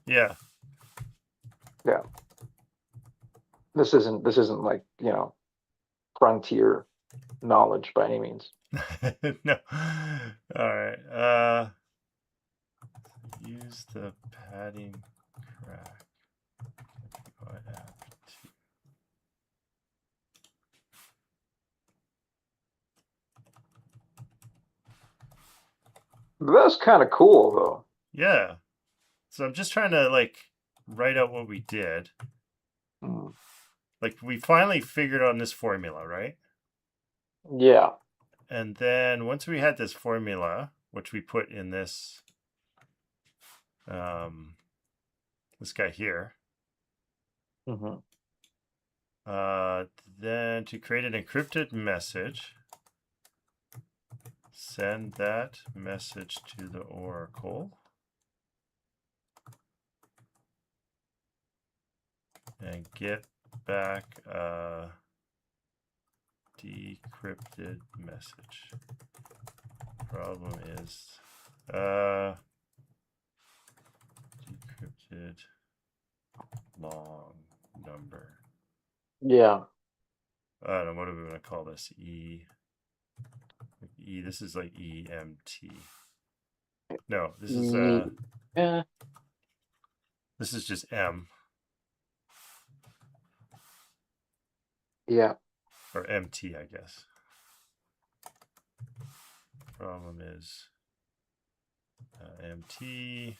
yeah. Yeah. This isn't like, frontier knowledge by any means. No. All right. Use the padding crack. But that's kind of cool though. Yeah. So I'm just trying to like write out what we did. Mm. Like we finally figured out this formula, right? Yeah. And then once we had this formula, which we put in um, this guy here, Hmm. uh, then to create an encrypted message, send that message to the oracle and get back a decrypted message. Problem is decrypted long number. Yeah. I don't know, what do we want to call this? This is like EMT. No, Yeah. this is just M Yeah. or MT, I guess. Problem is MT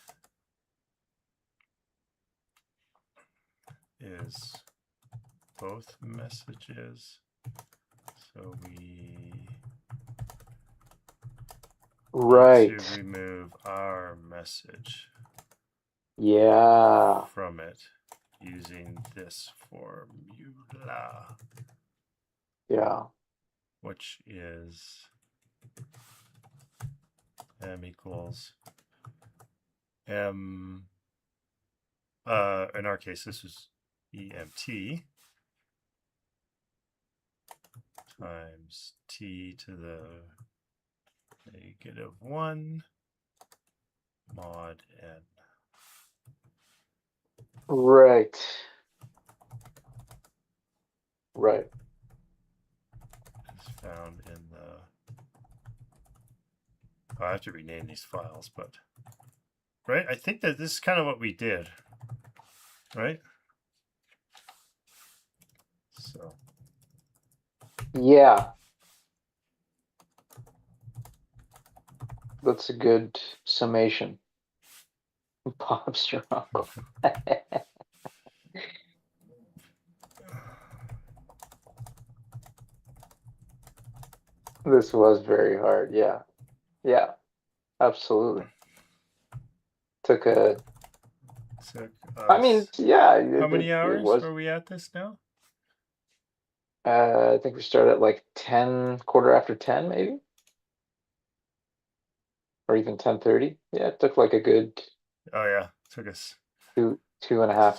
is both messages. So we need Right. to remove our message Yeah. from it. using this formula. Yeah. Which is m equals m, in our case, this is EMT times t to the -1 mod n. Right. Right. Is found in the, I have to rename these files, but right, I think that this is kind of what we did, right? So Yeah. That's a good summation. Bob's your uncle. This was very hard. Yeah. Yeah. Absolutely. Took a. took I mean, us, yeah. how many It hours was. are we at this now? I think we started at like 10, quarter after 10, maybe, or even 10:30. Yeah, it took like a good Oh yeah, took us 2.5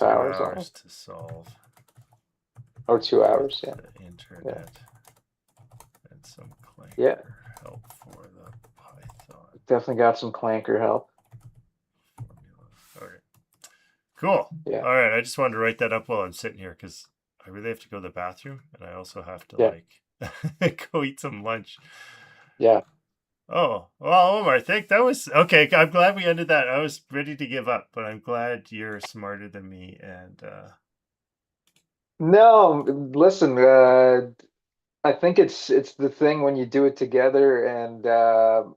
hours 2 hours almost, to solve or 2 hours. with Yeah. the Yeah. internet and some Yeah. clanker help for the Python Definitely got some clanker help. formula. Okay, cool. Yeah. All right, I just wanted to write that up while I'm sitting here because I really have to go to the bathroom and I also have to Yeah. like go eat some lunch. Yeah. Oh, well, Omar, I think that was okay. I'm glad we ended that. I was ready to give up, but I'm glad you're smarter than me. And No, listen, I think it's the thing when you do it together, and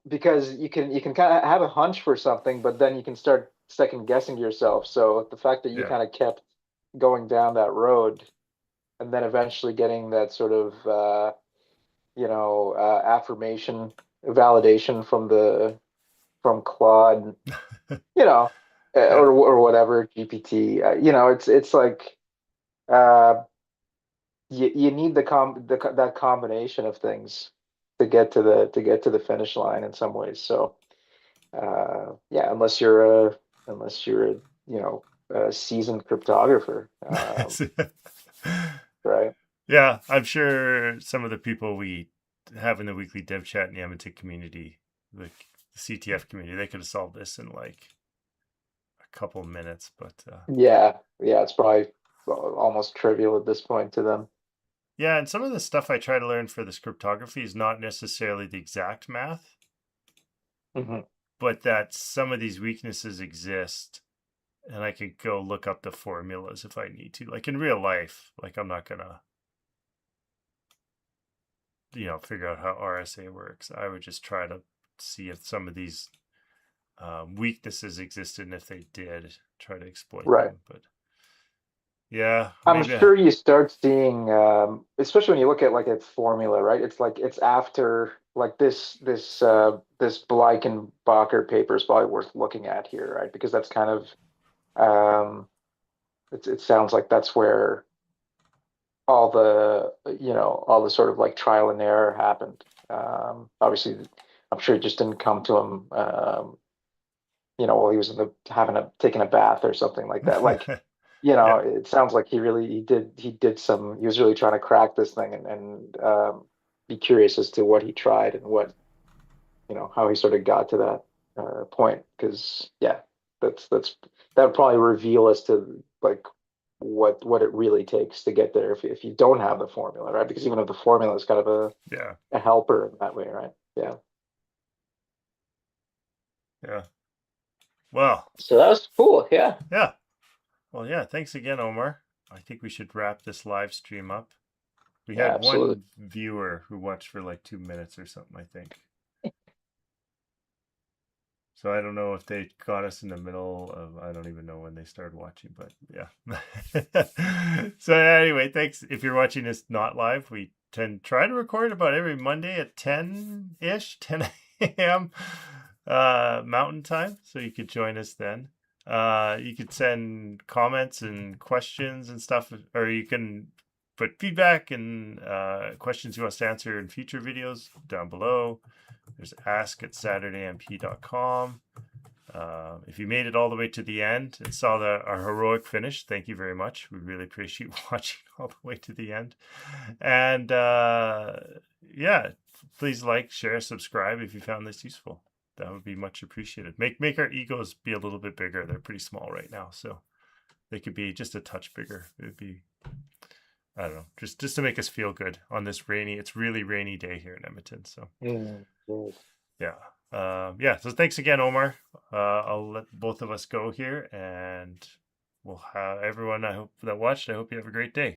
because you can kind of have a hunch for something, but then you can start second guessing yourself. So the fact that you yeah, kind of kept going down that road, and then eventually getting that sort of affirmation, validation from Claude, you know, yeah, or whatever GPT, it's like. Uh, you need that combination of things to get to the finish line in some ways. So yeah, unless you're a a seasoned cryptographer, right? yeah. I'm sure some of the people we have in the weekly dev chat in the Edmonton community, like the CTF community, they could have solved this in like a couple minutes. But Yeah, yeah, it's probably almost trivial at this point to them. yeah, and some of the stuff I try to learn for this cryptography is not necessarily the exact math, Hmm. but that some of these weaknesses exist and I could go look up the formulas if I need to. Like in real life, like I'm not gonna, figure out how RSA works. I would just try to see if some of these weaknesses existed, and if they did, try to exploit Right. them. But yeah, I'm maybe. sure you start seeing, especially when you look at like a formula, right? It's like it's after like this Bleikenbacher paper is probably worth looking at here, right? Because that's kind of it sounds like that's where all the sort of like trial and error happened. Obviously, I'm sure it just didn't come to him, while he was taking a bath or something like that. Like, Yeah. it sounds like he was really trying to crack this thing and be curious as to what he tried and how he sort of got to that point. Because yeah, that would probably reveal as to like what it really takes to get there if you don't have the formula, right? Because even if the formula is kind of Yeah. a helper in that way, right? Yeah. Yeah. Well, So that was cool. Yeah. yeah. Well, yeah. Thanks again, Omar. I think we should wrap this live stream up. We Yeah, had absolutely. one viewer who watched for like 2 minutes or something, I think. So I don't know if they got us in the middle of, I don't even know when they started watching, but yeah. So anyway, thanks. If you're watching this not live, we try to record about every Monday at 10-ish, 10 a.m. Mountain time. So you could join us then. You could send comments and questions and stuff, or you can put feedback and questions you want us to answer in future videos down below. There's ask@SaturdayMP.com. If you made it all the way to the end and saw our heroic finish, thank you very much. We really appreciate watching all the way to the end. And yeah, please like, share, subscribe if you found this useful. That would be much appreciated. Make our egos be a little bit bigger. They're pretty small right now, so they could be just a touch bigger. It would be, I don't know, just to make us feel good on this it's really rainy day here in Edmonton. So Good. yeah. Yeah, so thanks again, Omar. I'll let both of us go here, and we'll have everyone I hope that watched. I hope you have a great day.